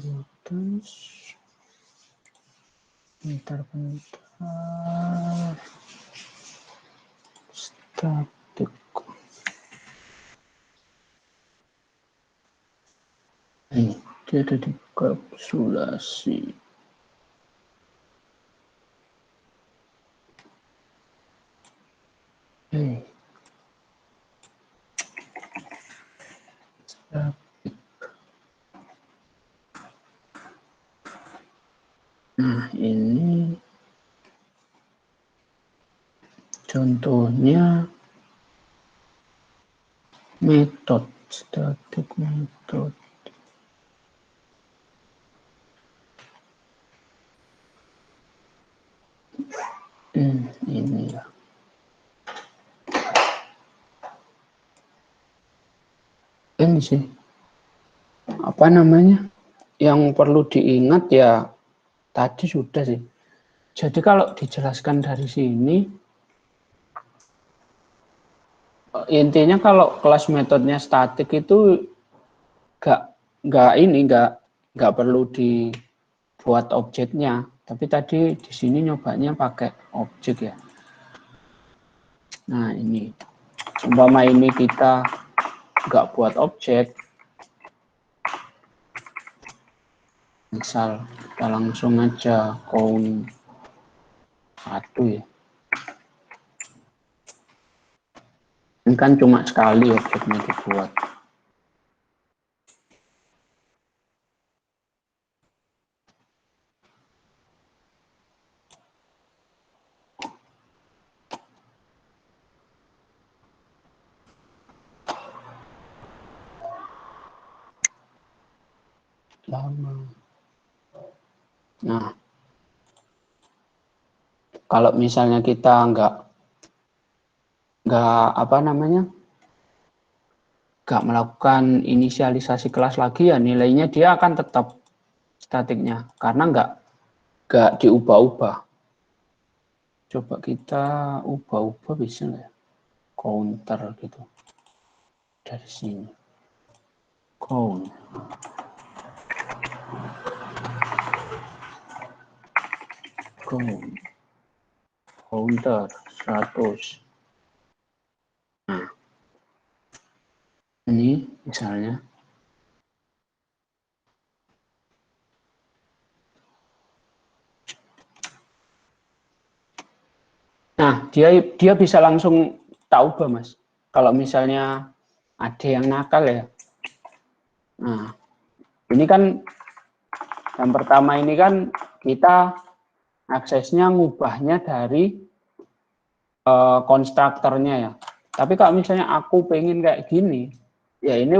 Terus bentar statik ini dia ada di kapsulasi statik. Nah, ini contohnya metode statik metode. Ini ya. Ini sih apa namanya yang perlu diingat ya tadi sudah sih. Jadi kalau dijelaskan dari sini intinya kalau kelas metodenya statik itu nggak perlu dibuat objeknya, tapi tadi di sini nyobanya pakai objek ya. Nah, ini umpama ini kita nggak buat objek, misal kita langsung aja count 1 ya. Ini kan cuma sekali objeknya dibuat. Lama. Nah, kalau misalnya kita nggak apa namanya nggak melakukan inisialisasi kelas lagi ya nilainya dia akan tetap statiknya karena nggak diubah-ubah. Coba kita ubah-ubah bisa nggak ya? Counter gitu dari sini. Count. Counter 100. Nah, ini misalnya. Nah, dia bisa langsung tak ubah, Mas. Kalau misalnya ada yang nakal ya. Nah, ini kan yang pertama ini kan kita aksesnya ngubahnya dari konstruktornya ya. Tapi kalau misalnya aku pengen kayak gini, ya ini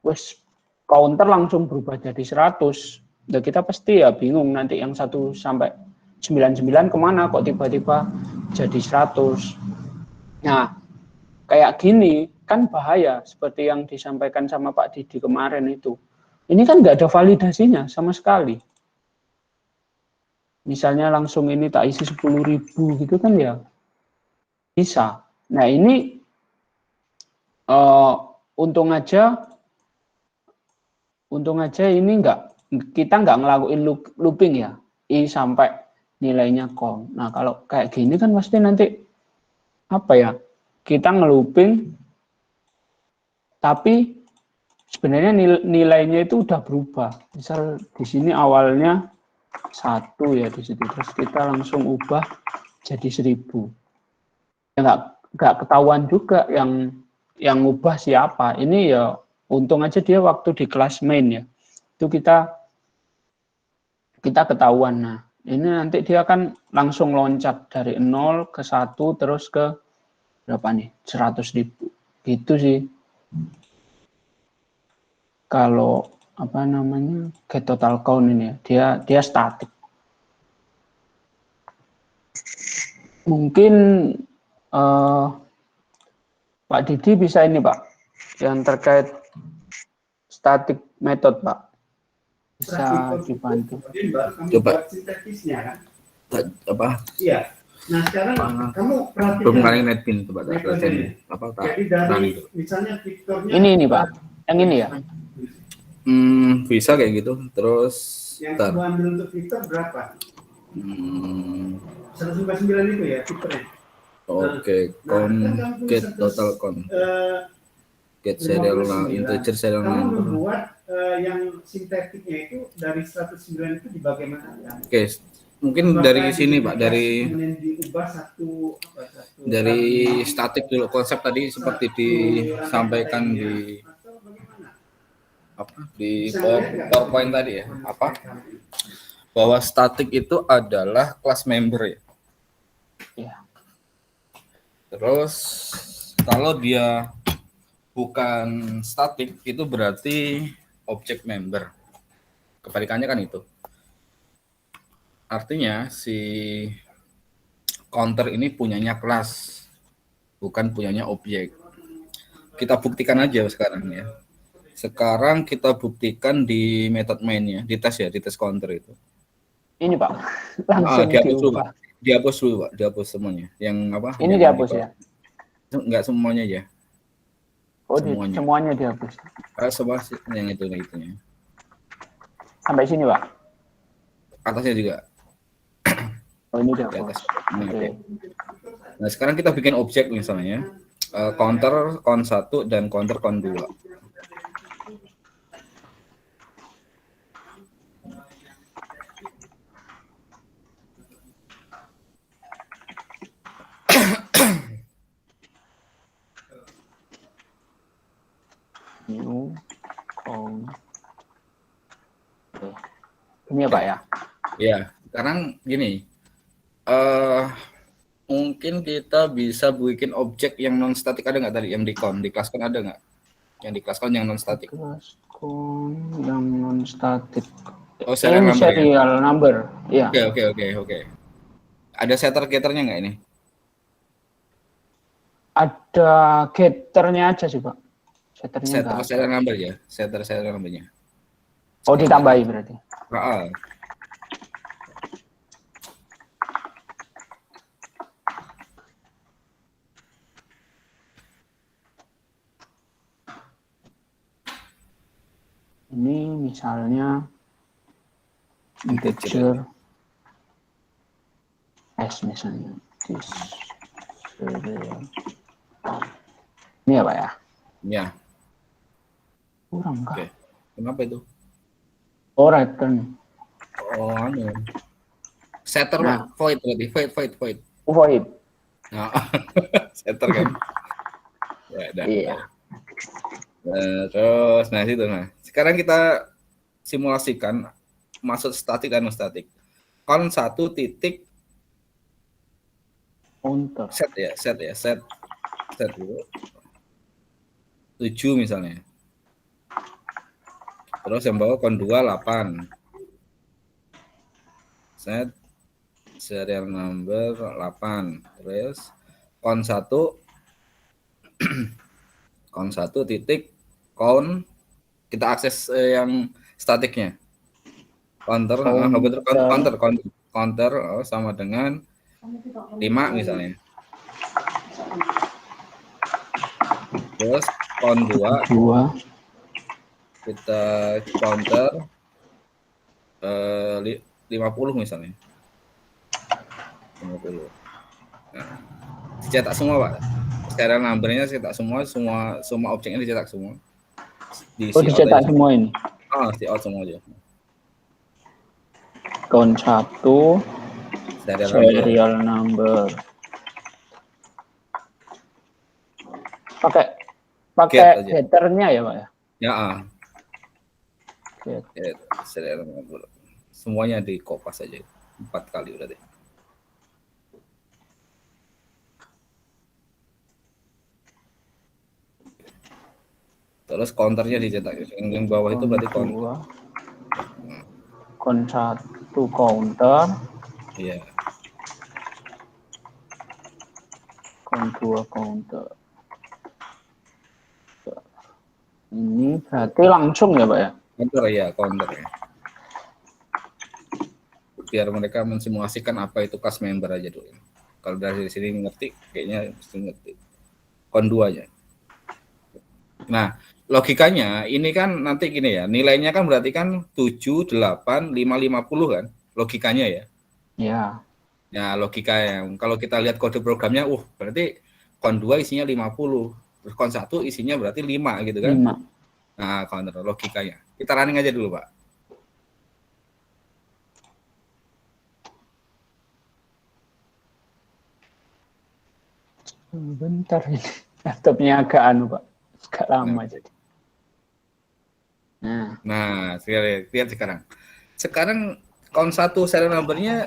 wes counter langsung berubah jadi 100. Nah, kita pasti ya bingung nanti yang 1 sampai 99 kemana kok tiba-tiba jadi 100. Nah, kayak gini kan bahaya seperti yang disampaikan sama Pak Didi kemarin itu. Ini kan nggak ada validasinya sama sekali. Misalnya langsung ini tak isi 10.000 gitu kan ya bisa. Nah ini untung aja ini kita nggak ngelakuin looping ya, i sampai nilainya com. Nah kalau kayak gini kan pasti nanti apa ya, kita ngelooping tapi sebenarnya nilainya itu udah berubah. Misal di sini awalnya 1 ya di situ, terus kita langsung ubah jadi 1000. Ya nggak ketahuan juga yang ubah siapa. Ini ya untung aja dia waktu di kelas main ya, itu kita ketahuan. Nah ini nanti dia akan langsung loncat dari 0 ke 1 terus ke berapa nih, 100.000 gitu sih. Kalau apa namanya get total count ini ya, dia statik. Mungkin Pak Didi bisa ini Pak, yang terkait static method Pak, bisa dibantu. Coba apa? Iya. Nah sekarang kamu perhatikan. Belum kali netpin coba tak perhatiin apa tak. Jadi dari misalnya fiturnya. Ini Pak, yang ini ya. Bisa kayak gitu. Terus yang kamu ambil untuk fitur berapa? 159 itu ya fiturnya. Oke, get total count. Get serial integer serial number. number. Kamu membuat yang sintaktiknya itu dari 109 itu dibagaimanakan? Oke, mungkin dari sini Pak, dari diubah dari statik dulu, konsep tadi seperti disampaikan di apa di PowerPoint tadi ya, apa bahwa statik itu adalah kelas member ya. Ya. Terus kalau dia bukan statik itu berarti object member. Kebalikannya kan itu. Artinya si counter ini punyanya kelas, bukan punyanya objek. Kita buktikan aja sekarang ya. Sekarang kita buktikan di method main-nya, di tes counter itu. Ini Pak, langsung dihapus dulu diubah. Pak. Dihapus dulu Pak, dihapus semuanya. Yang apa? Ini yang dihapus ya? Enggak semuanya ya. Oh, semuanya dihapus. Semua yang itunya. Sampai sini Pak? Atasnya juga. Oh ini Di dihapus. atas. Oke. Nah sekarang kita bikin objek misalnya. Counter count 1 dan counter count 2. New count. Ini ya Pak ya? Ya, sekarang gini. Mungkin kita bisa bikin objek yang non statik, ada nggak tadi yang di count, di kelas kan ada nggak? Yang di kelas kan yang non statik. Kelas count yang non statik. Oh, serial number. Serial number. Ya. Oke. Ada setter getternya nggak ini? Ada getternya aja sih Pak. Setter serial number ya, setter serial numbernya. Oh ditambahi berarti. Ah, Ini misalnya integer. integer S misalnya. This serial. Ini ya Pak ya? Ya, Kurang kah? oke. Kenapa itu? Oh, return. Oh, anu. Setter, Nah. Pak. Void berarti. Void. Void. Nah, setter kan. Ya, udah. Iya. Terus, nah situ. Nah, sekarang kita simulasikan maksud statik dan non statik. Kon 1 titik Counter. set dulu. 7 misalnya. Terus yang bawah kon 2 8. Set serial number 8. Terus kon 1 kon 1 titik count kita akses yang statiknya. Counter sama dengan 5 misalnya. Terus count 2 kita counter 50 misalnya. 50. Nah, dicetak semua, Pak. Serial number-nya cetak semua objeknya dicetak semua. Dicetak semua ini. Di out semua aja. Count 1 serial number. Pakai header-nya ya, Pak ya? Ya. Get. Serial number. Semuanya di kopas aja. 4 kali udah deh. Terus counternya dicetak. Yang bawah itu berarti counter. Count 1 counter. Iya. Count 2 counter. Ini berarti langsung ya, Pak ya? Counter ya. Biar mereka mensimulasikan apa itu class member aja dulu. Kalau dari sini ngerti, kayaknya mesti ngerti. Count 2 aja. Nah, logikanya ini kan nanti gini ya, nilainya kan berarti kan 7, 8, 5, 50 kan, logikanya ya. Ya. Ya, logikanya. Kalau kita lihat kode programnya, berarti count 2 isinya 50, terus count 1 isinya berarti 5 gitu kan. 5. Nah, counter logikanya. Kita running aja dulu, Pak. Bentar ini. Laptopnya agak Pak. Agak lama jadi. Nah, lihat sekarang. Sekarang count 1 serial number-nya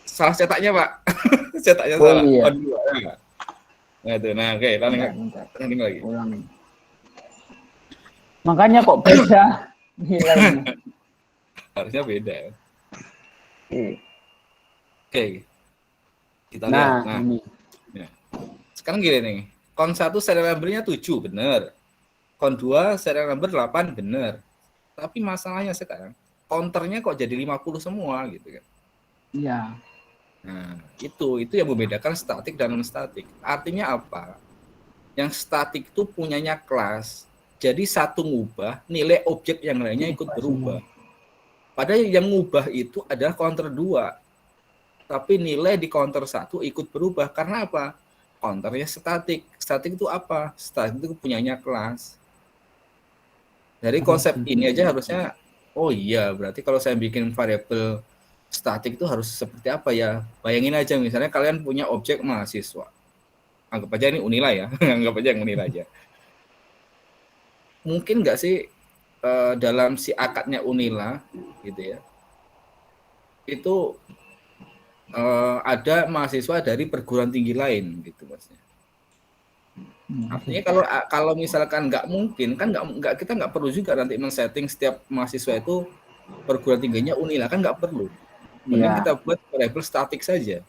salah cetaknya, Pak. Cetaknya salah. Iya. Count 2. Nah, itu. Nah, oke, running lagi. Ulang. Makanya kok beda nilainya. Harusnya beda. Oke. Kita lihat. lihat. Ini. Ya. Sekarang gini nih. Count 1 serial number-nya 7, benar. Count 2 serial number 8, benar. Tapi masalahnya sekarang, counternya kok jadi 50 semua gitu kan. Iya. Nah, itu yang membedakan statik dan non statik. Artinya apa? Yang statik itu punyanya kelas. Jadi satu ngubah, nilai objek yang lainnya ikut berubah. Padahal yang ngubah itu adalah counter 2. Tapi nilai di counter 1 ikut berubah. Karena apa? Counternya statik. Statik itu apa? Statik itu punyanya kelas. Dari konsep ini aja harusnya, berarti kalau saya bikin variabel statik itu harus seperti apa ya? Bayangin aja misalnya kalian punya objek mahasiswa. Anggap aja ini Unila ya. Anggap aja yang Unila aja. Mungkin nggak sih dalam si akadnya Unila gitu ya, itu ada mahasiswa dari perguruan tinggi lain gitu maksudnya. Artinya kalau misalkan nggak mungkin kan kita nggak perlu juga nanti men-setting setiap mahasiswa itu perguruan tingginya Unila, kan nggak perlu. Mending kita buat variabel statik saja.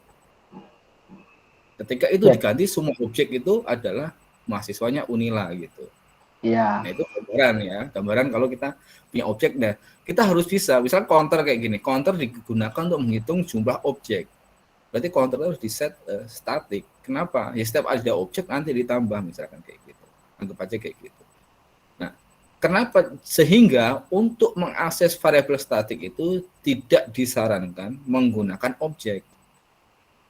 Ketika itu diganti semua objek itu adalah mahasiswanya Unila gitu. Iya. Nah, itu gambaran ya, gambaran kalau kita punya objek. Nah, kita harus bisa, misal counter kayak gini, counter digunakan untuk menghitung jumlah objek. Berarti counter harus di set statik. Kenapa? Ya setiap ada objek nanti ditambah, misalkan kayak gitu. Anggap aja kayak gitu. Nah, kenapa? Sehingga untuk mengakses variabel statik itu tidak disarankan menggunakan objek,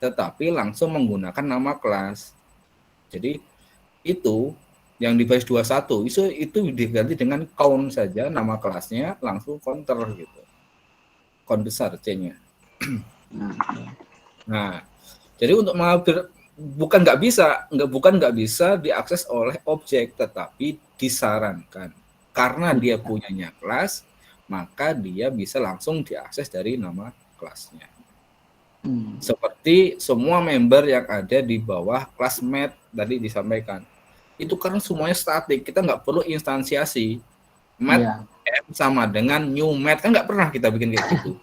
tetapi langsung menggunakan nama kelas. Jadi itu yang di baris 21 itu diganti dengan count saja, nama kelasnya langsung counter gitu. Count besar C-nya. Nah, jadi untuk mengambil bukan nggak bisa diakses oleh objek, tetapi disarankan karena dia punyanya kelas, maka dia bisa langsung diakses dari nama kelasnya. Seperti semua member yang ada di bawah kelas mat tadi disampaikan. Itu karena semuanya statik, kita nggak perlu instansiasi. Mat M sama dengan new mat, kan nggak pernah kita bikin kayak gitu.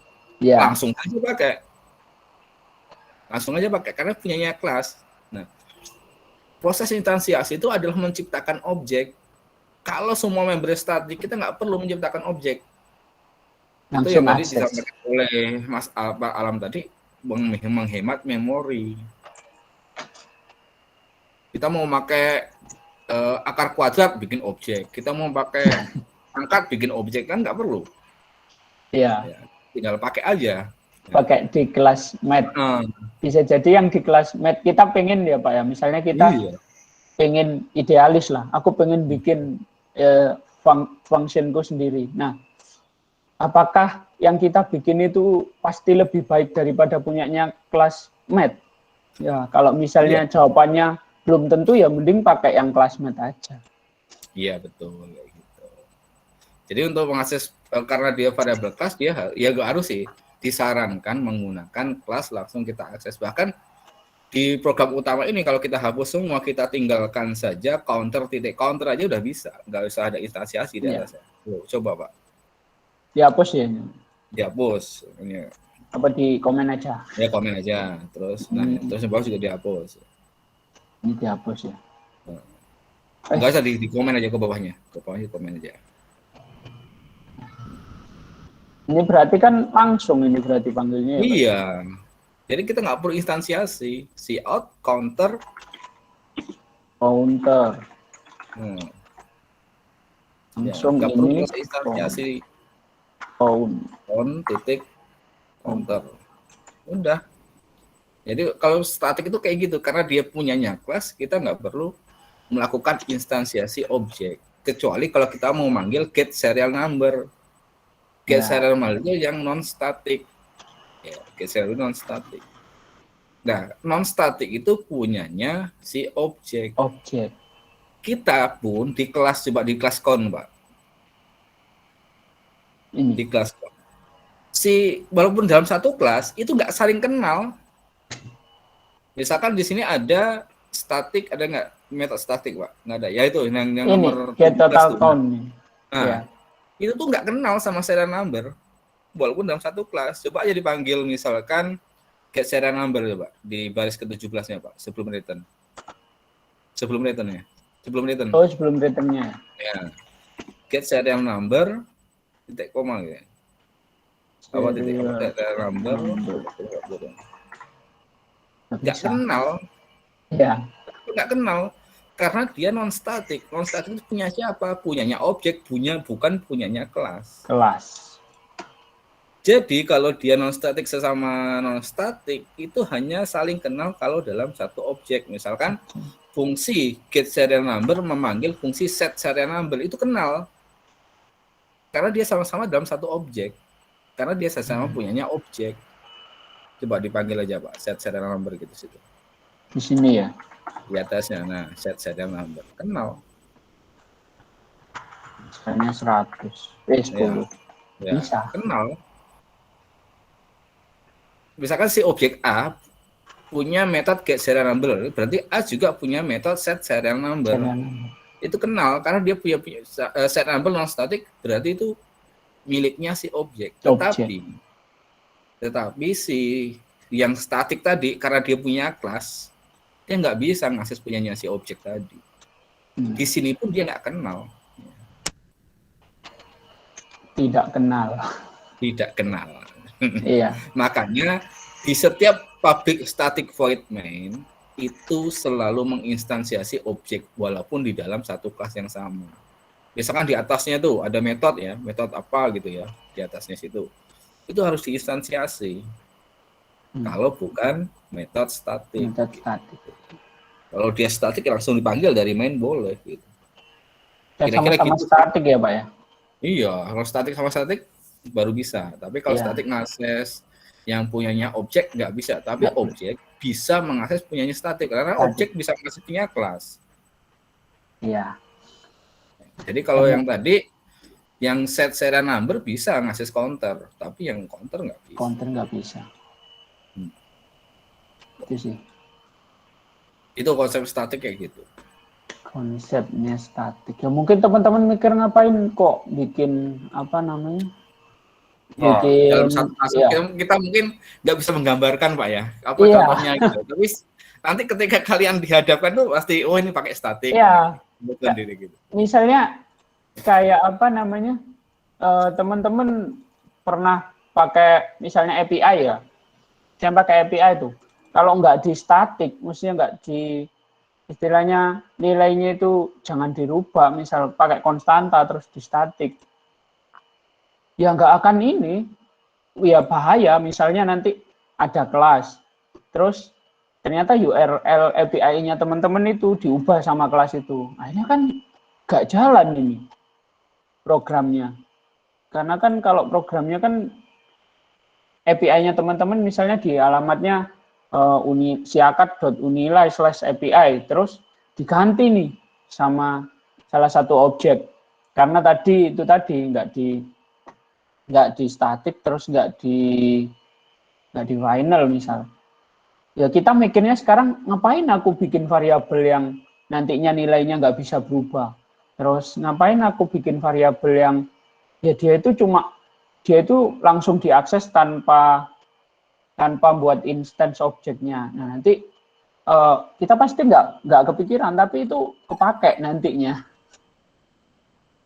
Langsung aja pakai karena punyanya kelas. Nah, proses instansiasi itu adalah menciptakan objek. Kalau semua member statik, kita nggak perlu menciptakan objek. Itu yang tadi disampaikan oleh Mas Alam tadi, menghemat memori. Kita mau pakai akar kuadrat bikin objek, kita mau pakai angkat bikin objek, kan nggak perlu. Iya. Ya, tinggal pakai aja. Pakai di kelas mat. Bisa jadi yang di kelas mat kita pengen ya Pak ya, misalnya kita pengen idealis lah, aku pengen bikin functionku sendiri. Nah, apakah yang kita bikin itu pasti lebih baik daripada punyanya kelas mat? Ya, kalau misalnya jawabannya belum tentu, ya mending pakai yang kelas mat aja. Iya, betul kayak gitu. Jadi untuk mengakses karena dia variabel kelas, dia ya gak harus sih disarankan menggunakan kelas langsung kita akses. Bahkan di program utama ini kalau kita hapus semua, kita tinggalkan saja counter titik counter aja udah bisa, nggak usah ada instansiasi di atasnya. Coba Pak. Dihapus ya? Dihapus. Ini. Apa di komen aja? Ya komen aja. Terus, terus yang bawah juga dihapus. Ini dihapus ya? Nggak usah di komen aja ke bawahnya. Ke bawahnya komen aja. Ini berarti kan langsung ini berarti panggilnya ya? Iya. Jadi kita nggak perlu instansiasi. Cout, counter. Langsung ya, ini instansiasi. Count titik counter. Udah. Jadi kalau statik itu kayak gitu. Karena dia punyanya kelas, kita nggak perlu melakukan instansiasi objek. Kecuali kalau kita mau manggil get serial number. Get serial number itu yang non-static. Ya, get serial non-static. Nah, non-static itu punyanya si objek. Kita pun di kelas, coba di kelas count, Pak. Di kelas count. Walaupun dalam satu kelas, itu nggak saling kenal. Misalkan di sini ada static, ada nggak metode static, Pak? Nggak ada. Ya itu yang nomor get total count. Nah, itu tuh nggak kenal sama serial number, walaupun dalam satu kelas. Coba aja dipanggil misalkan get serial number coba di baris ke-17-nya Pak, sebelum return. Sebelum return-nya. Oh, sebelum return-nya. Ya. Get serial number titik koma ya. Apa titik serial number? Nggak kenal. Ya. Nggak kenal. Karena dia non-static. Non-static itu punya siapa? Punyanya objek, bukan punyanya kelas. Jadi kalau dia non-static sesama non-static, itu hanya saling kenal kalau dalam satu objek. Misalkan fungsi get serial number memanggil fungsi set serial number, itu kenal. Karena dia sama-sama dalam satu objek. Karena dia sama-sama punyanya objek. Coba dipanggil aja Pak, set serial number gitu situ. Di sini ya? Di atasnya, nah set serial number, kenal. Misalnya 100, 10. Ya, bisa. Kenal. Misalkan si objek A punya metode get serial number, berarti A juga punya metode set serial number. Itu kenal karena dia punya set number non static, berarti itu miliknya si objek. Tetapi si yang statik tadi karena dia punya kelas, dia nggak bisa ngakses punyanya si objek tadi. Di sini pun dia nggak kenal. Tidak kenal. Tidak kenal. Iya. Makanya di setiap public static void main itu selalu menginstansiasi objek walaupun di dalam satu kelas yang sama. Misalkan di atasnya tuh ada metode ya, metode apa gitu ya, di atasnya situ. Itu harus diinstansiasi. Kalau bukan metode statik. Metode statik. Kalau dia statik langsung dipanggil dari main boleh gitu. Ya, Kira-kira sama-sama gitu. statik ya Pak ya? Iya, kalau statik sama statik baru bisa. Tapi kalau Iya. statik ngakses yang punyanya objek nggak bisa. Tapi objek bisa mengakses punyanya statik karena objek bisa mengakses punya kelas. Iya. Jadi kalau yang tadi yang set serial number bisa ngakses counter, tapi yang counter nggak bisa. Counter nggak bisa. Itu sih. Itu konsep statik kayak gitu. Konsepnya statik. Ya mungkin teman-teman mikir ngapain kok bikin apa namanya? Bikin Dalam satu kasus iya. kita mungkin nggak bisa menggambarkan Pak ya, apa Iya. contohnya gitu. Tapi nanti ketika kalian dihadapkan tuh pasti oh ini pakai statik. Iya. Bukan diri gitu. Misalnya kayak apa namanya? Teman-teman pernah pakai misalnya API ya. Yang pakai API itu. Kalau nggak di statik, mestinya nggak di istilahnya nilainya itu jangan dirubah, misal pakai konstanta terus di statik. Ya nggak akan ini, ya bahaya. Misalnya nanti ada kelas, terus ternyata URL API-nya teman-teman itu diubah sama kelas itu. Akhirnya kan nggak jalan ini programnya. Karena kan kalau programnya kan API-nya teman-teman misalnya di alamatnya siakat.unilai/API, terus diganti nih sama salah satu objek karena tadi nggak di statik, terus nggak di final misal. Ya kita mikirnya sekarang ngapain aku bikin variabel yang nantinya nilainya nggak bisa berubah, terus ngapain aku bikin variabel yang ya dia itu langsung diakses tanpa buat instance objeknya. Nah nanti kita pasti nggak kepikiran, tapi itu kepake nantinya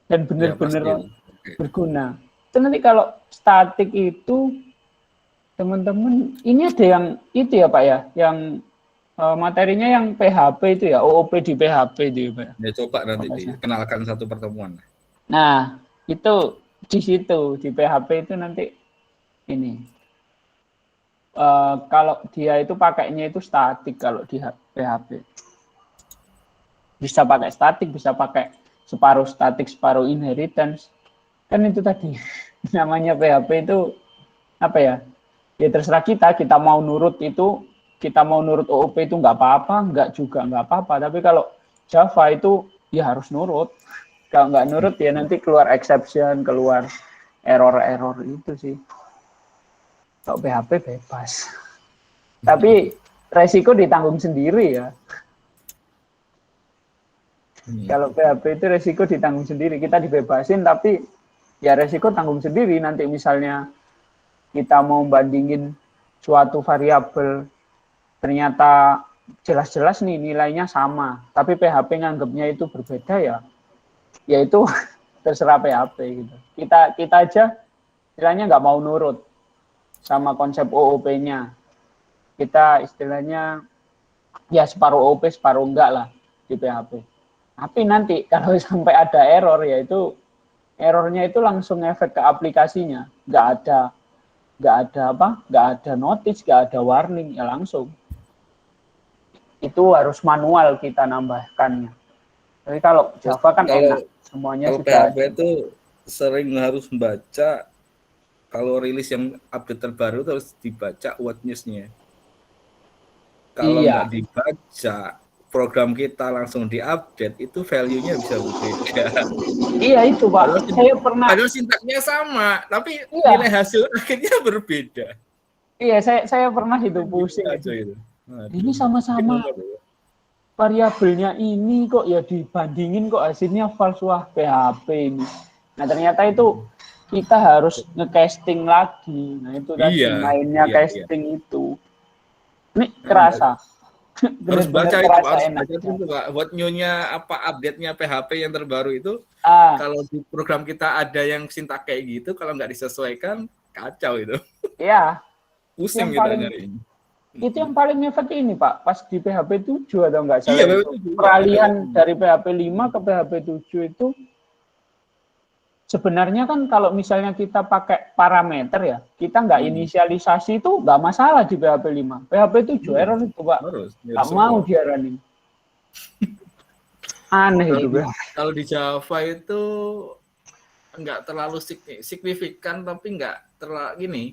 dan benar-benar berguna. Itu nanti kalau statik itu teman-teman ini ada yang itu ya Pak ya, yang materinya yang PHP itu ya, OOP di PHP itu ya Pak. Ya coba nanti dikenalkan satu pertemuan. Nah itu di situ di PHP itu nanti ini. Kalau dia itu pakainya itu statik kalau di PHP. Bisa pakai statik, bisa pakai separuh statik, separuh inheritance. Kan itu tadi namanya PHP itu apa ya? Ya terserah kita mau nurut itu, kita mau nurut OOP itu nggak apa-apa, nggak apa-apa. Tapi kalau Java itu ya harus nurut. Kalau nggak nurut ya nanti keluar exception, keluar error itu sih. Kalau PHP bebas. Tapi resiko ditanggung sendiri ya. Kalau PHP itu resiko ditanggung sendiri. Kita dibebasin tapi ya resiko tanggung sendiri. Nanti misalnya kita mau bandingin suatu variabel ternyata jelas-jelas nih nilainya sama, tapi PHP nganggapnya itu berbeda ya itu terserah PHP gitu. Kita aja istilahnya nggak mau nurut sama konsep OOP-nya. Kita istilahnya ya separuh OOP, separuh enggak lah di PHP. Tapi nanti kalau sampai ada error ya itu errornya itu langsung efek ke aplikasinya. Nggak ada notice, nggak ada warning, ya langsung. Itu harus manual kita nambahkannya. Tapi kalau Java kan enak, semuanya kalau sudah. PHP itu sering harus membaca. Kalau rilis yang update terbaru terus dibaca what news-nya. Kalau nggak dibaca, program kita langsung diupdate, itu value-nya bisa berbeda. Iya itu Pak, saya pernah. Padahal sintaksnya sama, tapi nilai hasil akhirnya berbeda. Iya, saya pernah itu pusing. Itu. Ini sama-sama variabelnya ini kok ya dibandingin kok hasilnya false, wah PHP ini. Nah ternyata itu kita harus nge-casting lagi. Nah itu tadi mainnya casting itu. Ini kerasa. Harus baca itu, terasa harus enak. baca itu Pak. Buat nyonya apa update-nya PHP yang terbaru itu, Ah, kalau di program kita ada yang sintak kayak gitu, kalau nggak disesuaikan, kacau itu. ya, Pusing yang kita paling nyariin. itu yang paling ngefek ini Pak, pas di PHP 7 atau enggak salah Iya, itu. betul. Peralihan dari PHP 5 ke PHP 7 itu sebenarnya kan kalau misalnya kita pakai parameter ya, kita nggak inisialisasi itu nggak masalah di PHP 5. PHP 7 Iya, error itu Pak, harus. nggak mau diaranin. Aneh itu Pak. Kalau di Java itu nggak terlalu signifikan, tapi nggak terlalu gini,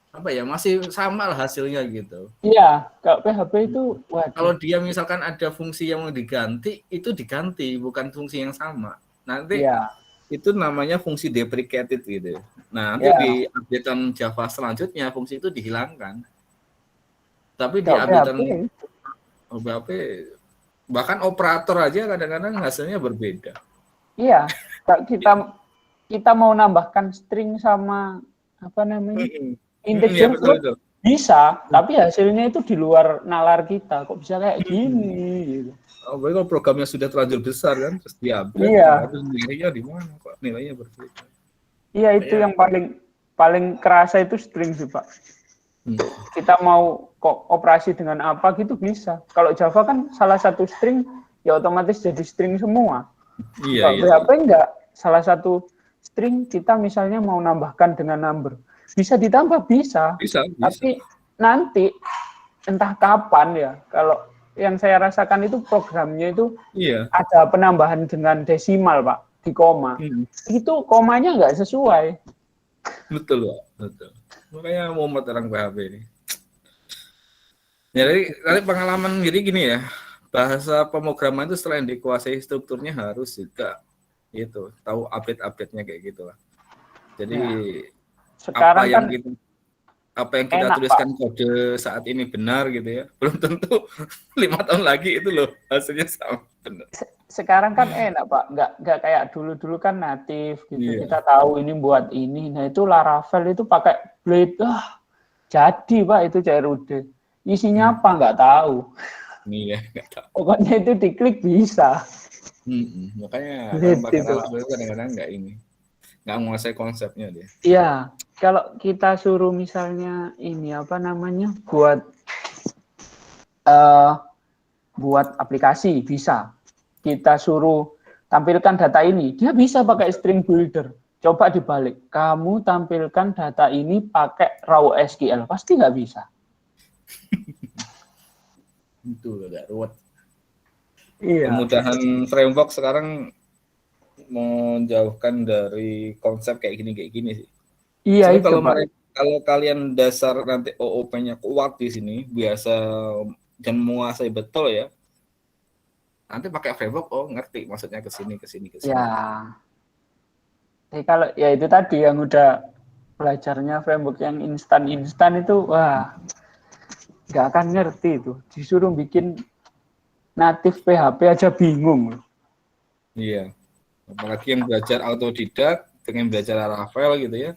apa ya, masih sama lah hasilnya gitu. Iya, kalau PHP itu, waduh. Kalau dia misalkan ada fungsi yang mau diganti, itu diganti, bukan fungsi yang sama. Nanti Iya, itu namanya fungsi deprecated gitu. Nah, nanti Ya. di updatean Java selanjutnya fungsi itu dihilangkan. Tapi di kalau updatean PHP, PHP bahkan operator aja kadang-kadang hasilnya berbeda. iya. Kalau kita mau nambahkan string sama apa namanya integer Iya, betul, betul. bisa, tapi hasilnya itu di luar nalar kita. Kok bisa kayak gini? Gitu. Oh, kalau programnya sudah terlanjur besar kan, terus di-upgrade, Iya. terus nilainya di mana kok nilainya berbeda. Iya, itu yang paling kerasa itu string sih Pak. Kita mau kok operasi dengan apa gitu bisa. Kalau Java kan salah satu string ya otomatis jadi string semua. Iya, Kalau iya. PHP enggak, salah satu string kita misalnya mau nambahkan dengan number. Bisa ditambah bisa. Bisa. Tapi nanti entah kapan ya, kalau yang saya rasakan itu programnya itu Iya. ada penambahan dengan desimal Pak, di koma. Itu komanya nggak sesuai. Betul, Pak. Betul. Makanya mumet orang PHP ini. Jadi pengalaman jadi gini ya, bahasa pemrograman itu selain dikuasai strukturnya harus juga itu tahu update-update-nya kayak gitulah. Jadi Sekarang apa yang kita enak, tuliskan kode saat ini benar gitu ya, belum tentu 5 tahun lagi itu loh hasilnya sama benar. Sekarang kan enak Pak, nggak kayak dulu kan natif gitu. Iya. Kita tahu ini buat ini. Nah itu Laravel itu pakai Blade, jadi Pak itu CRUD. Isinya apa nggak tahu. Iya, nggak tahu. Pokoknya itu diklik bisa. Makanya Blade pakai itu. Laravel kadang-kadang nggak menguasai konsepnya dia. Iya, kalau kita suruh misalnya ini apa namanya buat aplikasi bisa. Kita suruh tampilkan data ini, dia bisa pakai string builder. Coba dibalik, kamu tampilkan data ini pakai raw SQL, pasti nggak bisa. Itu agak ruwet. Iya. Kemudahan framework sekarang menjauhkan dari konsep kayak gini sih. Iya itu. Kalau kalian dasar nanti OOP-nya kuat di sini, biasa dan menguasai betul ya. Nanti pakai framework, ngerti maksudnya ke sini. Ya. Jadi kalau ya itu tadi yang udah belajarnya framework yang instan itu, wah, nggak akan ngerti itu. Disuruh bikin natif PHP aja bingung. Iya. Apalagi yang belajar autodidak dengan belajar Laravel gitu ya.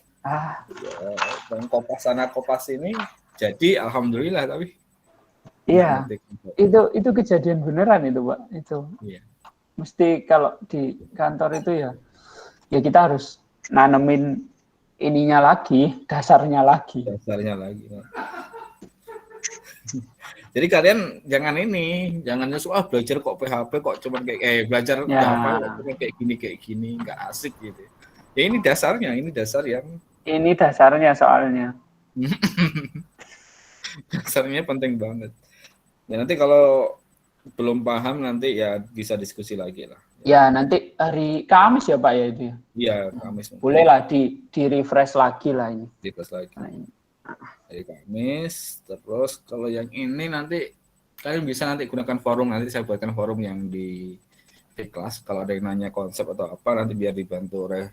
Dan kopas sana kopas ini, jadi alhamdulillah tapi. Iya, itu kejadian beneran itu Pak, itu. Iya. Mesti kalau di kantor itu ya kita harus nanemin ininya lagi, dasarnya lagi. Jadi kalian jangan belajar kok PHP kok cuman kayak belajar Java kok cuman kayak gini, nggak asik gitu. Ya ini dasar yang. Ini dasarnya soalnya. Dasarnya penting banget. Ya nanti kalau belum paham nanti ya bisa diskusi lagi lah. Ya nanti hari Kamis ya Pak ya itu ya. Iya Kamis. Boleh lah di refresh lagi lah ini. Refresh lagi. Hari Kamis. Terus kalau yang ini nanti kalian bisa nanti gunakan forum, nanti saya buatkan forum yang di kelas. Kalau ada yang nanya konsep atau apa nanti biar dibantu oleh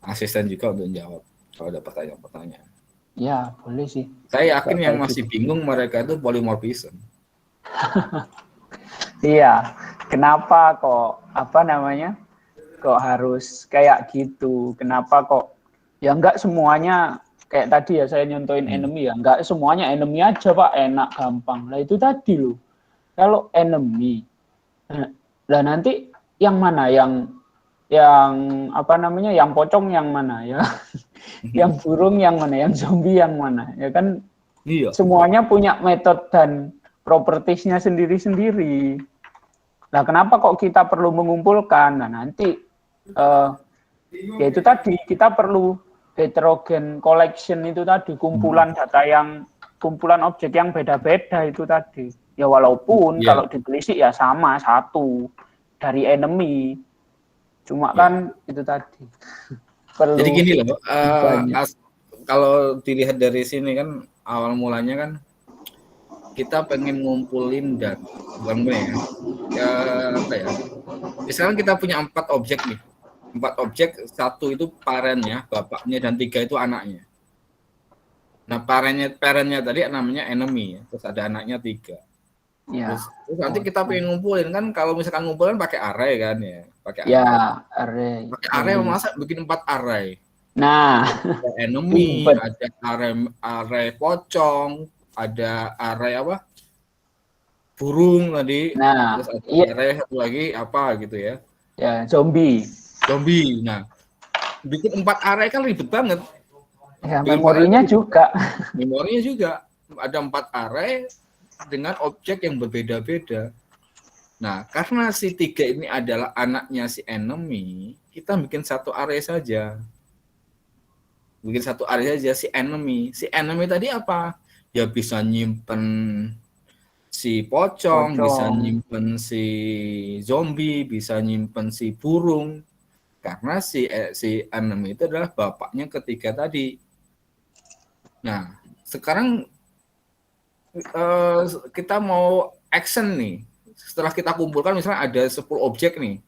asisten juga untuk menjawab kalau ada pertanyaan-pertanyaan. Ya boleh sih. Saya yakin yang masih bingung mereka itu polymorphism. Iya, kenapa kok kok harus kayak gitu? Kenapa kok ya enggak semuanya kayak tadi ya saya nyontoin enemy ya, nggak semuanya enemy aja Pak, enak gampang. Lah itu tadi loh. Kalau enemy, lah nanti yang mana yang apa namanya, yang pocong yang mana ya, yang burung yang mana, yang zombie yang mana, ya kan Iya. semuanya punya metode dan propertiesnya sendiri-sendiri. Nah kenapa kok kita perlu mengumpulkan? Nah nanti ya itu tadi kita perlu heterogen collection itu tadi, kumpulan data yang, kumpulan objek yang beda-beda itu tadi. Ya walaupun kalau ditelisik ya sama satu dari enemy. Cuma kan itu tadi. Perlu. Jadi gini loh, kalau dilihat dari sini kan awal mulanya kan kita pengen ngumpulin data, bukan ya, apa ya? Misalnya kita punya 4 objek nih, 4 objek, 1 itu parennya, bapaknya, dan 3 itu anaknya. Nah parennya tadi namanya enemy, terus ada anaknya 3. Ya. Terus nanti kita pengen ngumpulin kan, kalau misalkan ngumpulin pakai array kan ya, pakai array. Pakai array masa bikin 4 array. Nah, Ada enemy, ada array pocong, ada array apa? Burung tadi. Nah, terus ada array satu lagi apa gitu ya. Ya, zombie. Nah, bikin 4 array kan ribet banget. Ya, memorinya juga. Memorinya juga ada 4 array dengan objek yang berbeda-beda. Nah, karena si 3 ini adalah anaknya si enemy, kita bikin 1 array saja. Bikin 1 array saja si enemy. Si enemy tadi apa? Ya bisa nyimpen si pocong, bisa nyimpen si zombie, bisa nyimpen si burung. Karena si enemy itu adalah bapaknya ketiga tadi. Nah, sekarang kita mau action nih. Setelah kita kumpulkan misalnya ada 10 objek nih.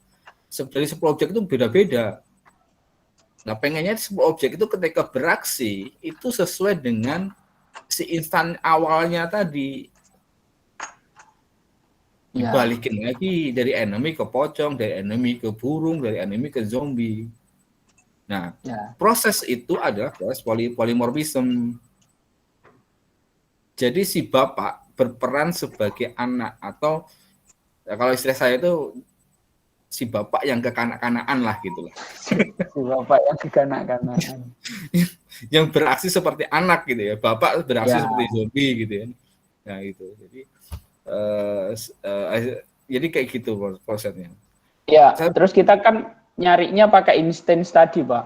Dari 10 objek itu beda-beda. Nah, pengennya 10 objek itu ketika beraksi itu sesuai dengan si instan awalnya tadi. Dibalikin lagi dari enemy ke pocong, dari enemy ke burung, dari enemy ke zombie. Nah, proses itu adalah proses polymorphism. Jadi si bapak berperan sebagai anak, atau ya kalau istilah saya itu si bapak yang kekanak-kanakan lah gitu lah. Si bapak yang kekanak-kanakan. Yang beraksi seperti anak gitu ya. Bapak beraksi seperti zombie gitu ya. Nah itu. Jadi kayak gitu prosesnya. Ya, terus kita kan nyarinya pakai instance tadi, Pak.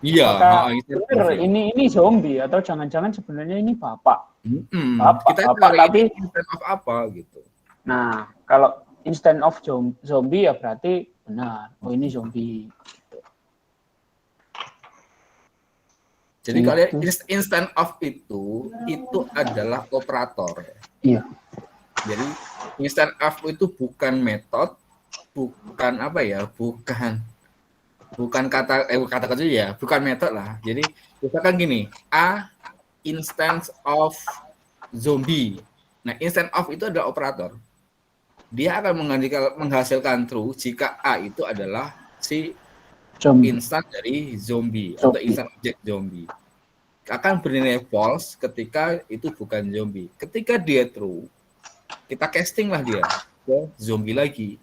Iya, bener, ini zombie atau jangan-jangan sebenarnya ini bapak. Kita bapak tapi instant of apa gitu. Nah, kalau instant of zombie ya berarti benar. Oh, ini zombie. Jadi kalau instant of itu adalah operator. Iya. Jadi instant of itu bukan metode, bukan apa ya, bukan kata ya, bukan metode lah. Jadi misalkan gini, A instance of zombie. Nah, instant of itu adalah operator. Dia akan menghasilkan true jika A itu adalah si instan dari zombie atau instan objek zombie. Akan bernilai false ketika itu bukan zombie. Ketika dia true, kita casting lah dia ke zombie lagi.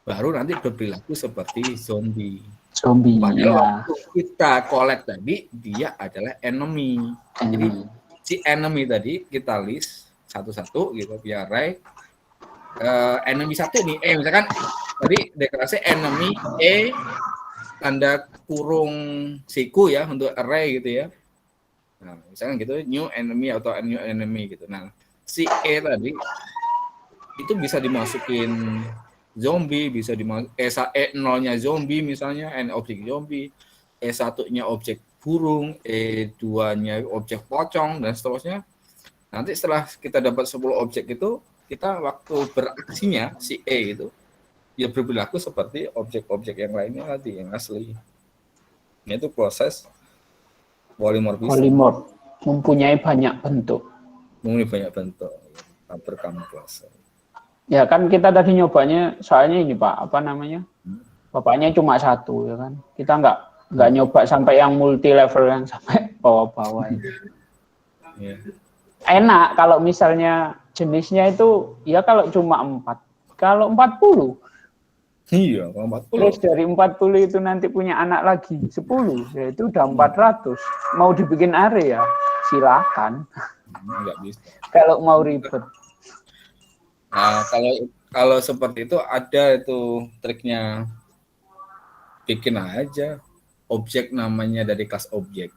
Baru nanti berperilaku seperti zombie. Padahal waktu kita collect tadi, dia adalah enemy. Jadi si enemy tadi kita list satu-satu gitu, biar array. Enemy 1 nih, misalkan tadi deklarasi enemy E tanda kurung siku ya untuk array gitu ya. Nah, misalkan gitu new enemy atau new enemy gitu. Nah, si E tadi itu bisa dimasukin zombie, bisa E0-nya zombie misalnya, objek zombie, E1-nya objek burung, E2-nya objek pocong dan seterusnya. Nanti setelah kita dapat 10 objek itu, kita waktu beraksinya si E itu ya berperilaku seperti objek-objek yang lainnya tadi yang asli. Ini itu proses polymorphism. Polymorph mempunyai banyak bentuk. Berkamuflase. Ya kan kita tadi nyobanya soalnya ini Pak, apa namanya? Bapaknya cuma 1 ya kan. Kita nggak nyoba sampai yang multi level yang sampai bawah-bawah itu. Ya. Enak kalau misalnya jenisnya itu ya kalau cuma 4, kalau 40 Iya, kalau 40. terus dari 40 itu nanti punya anak lagi 10, ya itu udah 400. Mau dibikin area silakan Nggak bisa. kalau mau ribet. Nah, kalau seperti itu ada itu triknya. Bikin aja objek namanya dari kelas objek.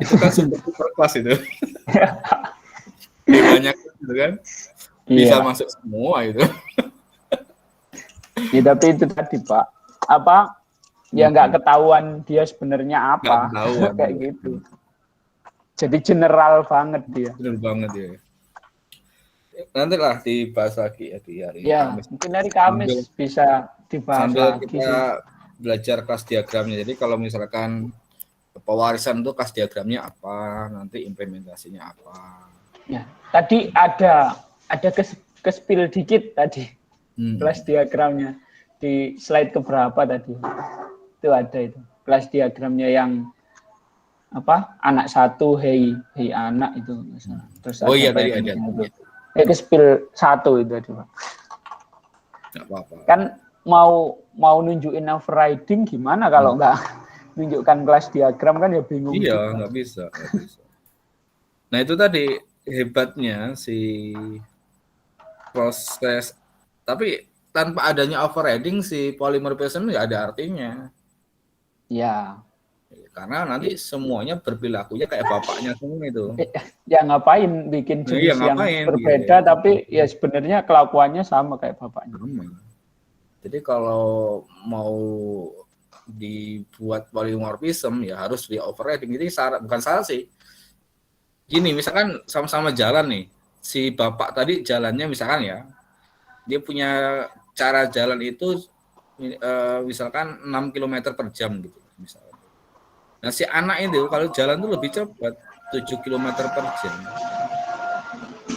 Itu kan super kelas itu. Banyak gitu kan. Bisa Iya. masuk semua itu. Ya, tapi itu tadi Pak, apa ya nggak ketahuan dia sebenarnya apa. Nggak ketahuan. Kayak gitu. Jadi general banget dia. Benar banget ya. Nanti lah dibahas lagi ya di hari Ya, Kamis. mungkin hari Kamis bisa dibahas Sambil lagi. kita belajar kelas diagramnya. Jadi kalau misalkan pewarisan itu kelas diagramnya apa, nanti implementasinya apa. Ya, tadi ada kespil dikit tadi kelas diagramnya di slide keberapa tadi. Itu ada itu kelas diagramnya yang apa anak satu hei anak itu. Terus Oh iya tadi ada. Kespil 1 itu tadi Pak. Nggak apa-apa. Kan mau nunjukin overriding gimana kalau nggak nunjukkan kelas diagram kan ya bingung. Iya, nggak bisa. Nah itu tadi hebatnya si proses, tapi tanpa adanya overriding si polymorphism nggak ada artinya. Ya. Karena nanti semuanya berperilakunya kayak bapaknya semua itu. Ya ngapain bikin jenis yang berbeda gitu. Tapi ya sebenarnya kelakuannya sama kayak bapaknya. Jadi kalau mau dibuat polymorphism ya harus di overriding. Jadi bukan salah sih. Gini, misalkan sama-sama jalan nih. Si bapak tadi jalannya misalkan ya, dia punya cara jalan itu misalkan 6 km per jam gitu misalnya. Nah si anak itu kalau jalan tuh lebih cepat 7 km per jam.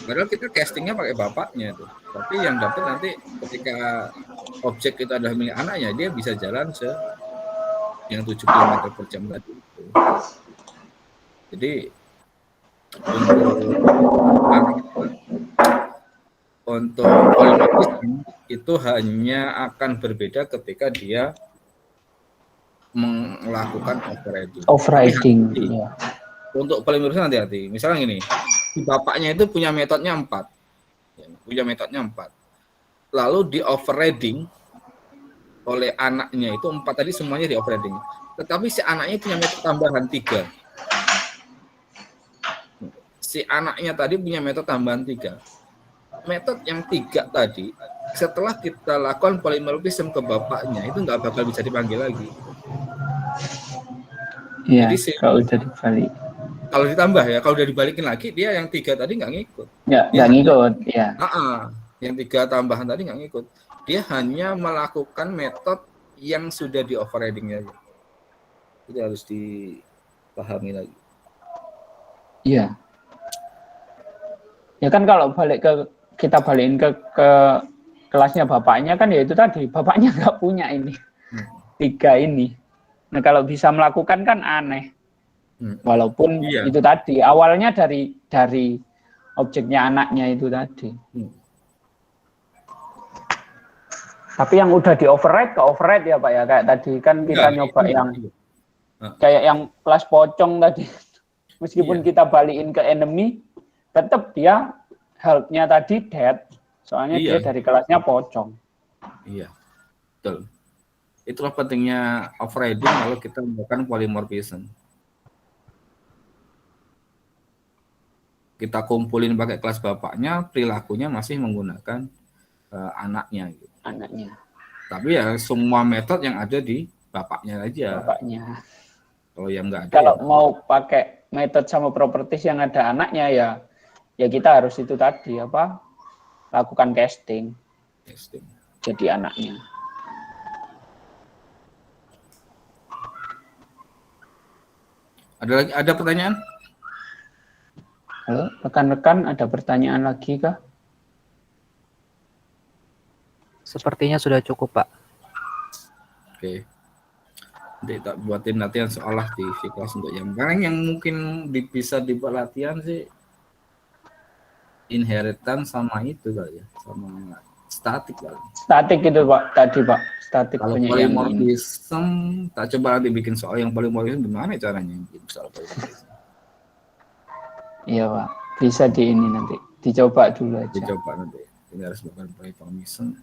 Padahal kita castingnya pakai bapaknya tuh. Tapi yang dapat nanti ketika objek itu adalah milik anaknya, dia bisa jalan yang 7 km per jam tadi itu. Jadi untuk polymorphism itu hanya akan berbeda ketika dia melakukan overriding. Ya. Untuk polymorphism hati-hati. Misalnya gini, si bapaknya itu punya metodenya 4. Lalu di overriding oleh anaknya itu 4 tadi semuanya di overriding. Tetapi si anaknya punya metode tambahan 3. Si anaknya tadi punya metode tambahan 3. Metode yang 3 tadi setelah kita lakukan polymorphism ke bapaknya itu nggak bakal bisa dipanggil lagi. Iya, kalau udah dibalik. Kalau ditambah ya, kalau udah dibalikin lagi dia yang 3 tadi nggak ngikut. Ya, nggak ngikut, ya. Yang 3 tambahan tadi nggak ngikut. Dia hanya melakukan metode yang sudah di overridingnya. Itu harus dipahami lagi. Iya. Ya kan kalau kita balikin ke kelasnya bapaknya kan ya itu tadi bapaknya nggak punya ini 3 ini. Nah kalau bisa melakukan kan aneh. Walaupun itu tadi awalnya dari objeknya anaknya itu tadi. Tapi yang udah di override ke override ya Pak ya kayak tadi kan kita nyoba yang kayak yang kelas pocong tadi. Meskipun kita balikin ke enemy, tetap dia health-nya tadi dead. Soalnya dia dari kelasnya pocong. Iya, betul. Itulah pentingnya overriding kalau kita melakukan polymorphism. Kita kumpulin pakai kelas bapaknya, perilakunya masih menggunakan anaknya. Gitu. Anaknya. Tapi ya semua metode yang ada di bapaknya aja. Bapaknya. Kalau yang nggak ada. Kalau mau pakai metode sama properties yang ada anaknya ya kita harus itu tadi apa? Lakukan casting. Jadi anaknya. Ada pertanyaan? Halo, rekan-rekan ada pertanyaan lagi kah? Sepertinya sudah cukup, Pak. Oke. Nanti tak buatin latihan seolah di kelas untuk yang paling yang mungkin bisa dibuat latihan sih inheritance sama itu kali ya, sama statik kali. Statik itu Pak, tadi Pak. Statik Kalau banyak yang ini. polymorphism, tak coba nanti bikin soal yang polymorphism gimana caranya bikin soal polymorphism. Iya Pak, bisa di ini nanti. Dicoba dulu aja. Dicoba nanti. Ini harus bukan polymorphism.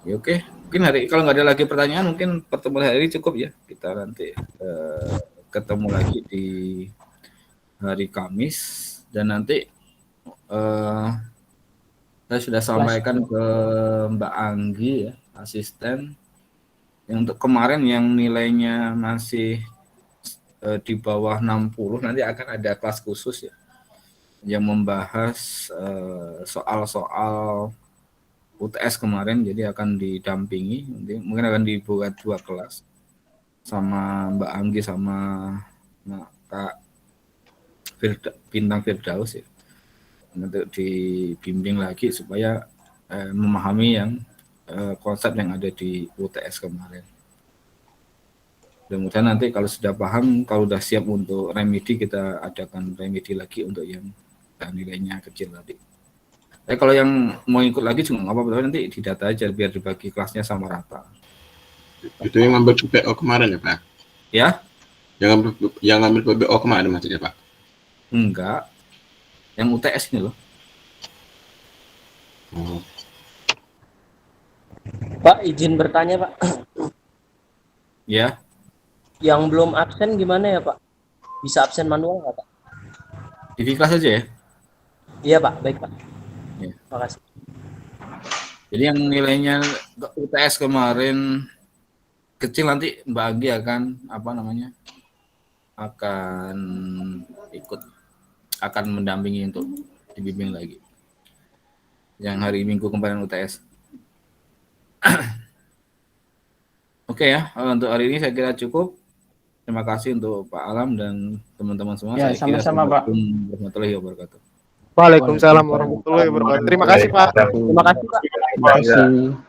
Ya oke, mungkin kalau nggak ada lagi pertanyaan, mungkin pertemuan hari ini cukup ya. Kita nanti ketemu lagi di hari Kamis dan nanti saya sudah sampaikan ke Mbak Anggi ya, asisten. Yang untuk kemarin yang nilainya masih di bawah 60 nanti akan ada kelas khusus ya yang membahas soal-soal UTS kemarin, jadi akan didampingi, nanti mungkin akan dibuat 2 kelas sama Mbak Anggi sama Kak Bintang Firdaus ya, untuk dibimbing lagi supaya memahami yang konsep yang ada di UTS kemarin. Mudah-mudahan nanti kalau sudah paham, kalau sudah siap untuk remedi, kita adakan remedi lagi untuk yang nilainya kecil tadi. Kalau yang mau ikut lagi juga nggak apa-apa, nanti didata aja biar dibagi kelasnya sama rata. Itu yang ngambil PBO kemarin ya Pak? Ya? Yang ngambil PBO kemarin maksudnya Pak? Enggak. Yang UTS ini loh. Oh. Pak, izin bertanya Pak. Ya. Yang belum absen gimana ya Pak? Bisa absen manual nggak Pak? Di kelas aja ya? Iya Pak, baik Pak. Ya. Terima kasih. Jadi yang nilainya UTS kemarin kecil nanti Mbak Anggi akan akan ikut, akan mendampingi untuk dibimbing lagi. Yang hari Minggu kemarin UTS. Oke ya, untuk hari ini saya kira cukup. Terima kasih untuk Pak Alam dan teman-teman semua. Ya, sama-sama Pak. Assalamualaikum warahmatullahi wabarakatuh. Waalaikumsalam warahmatullahi wabarakatuh. Terima kasih Pak. Terima kasih Pak. Terima kasih.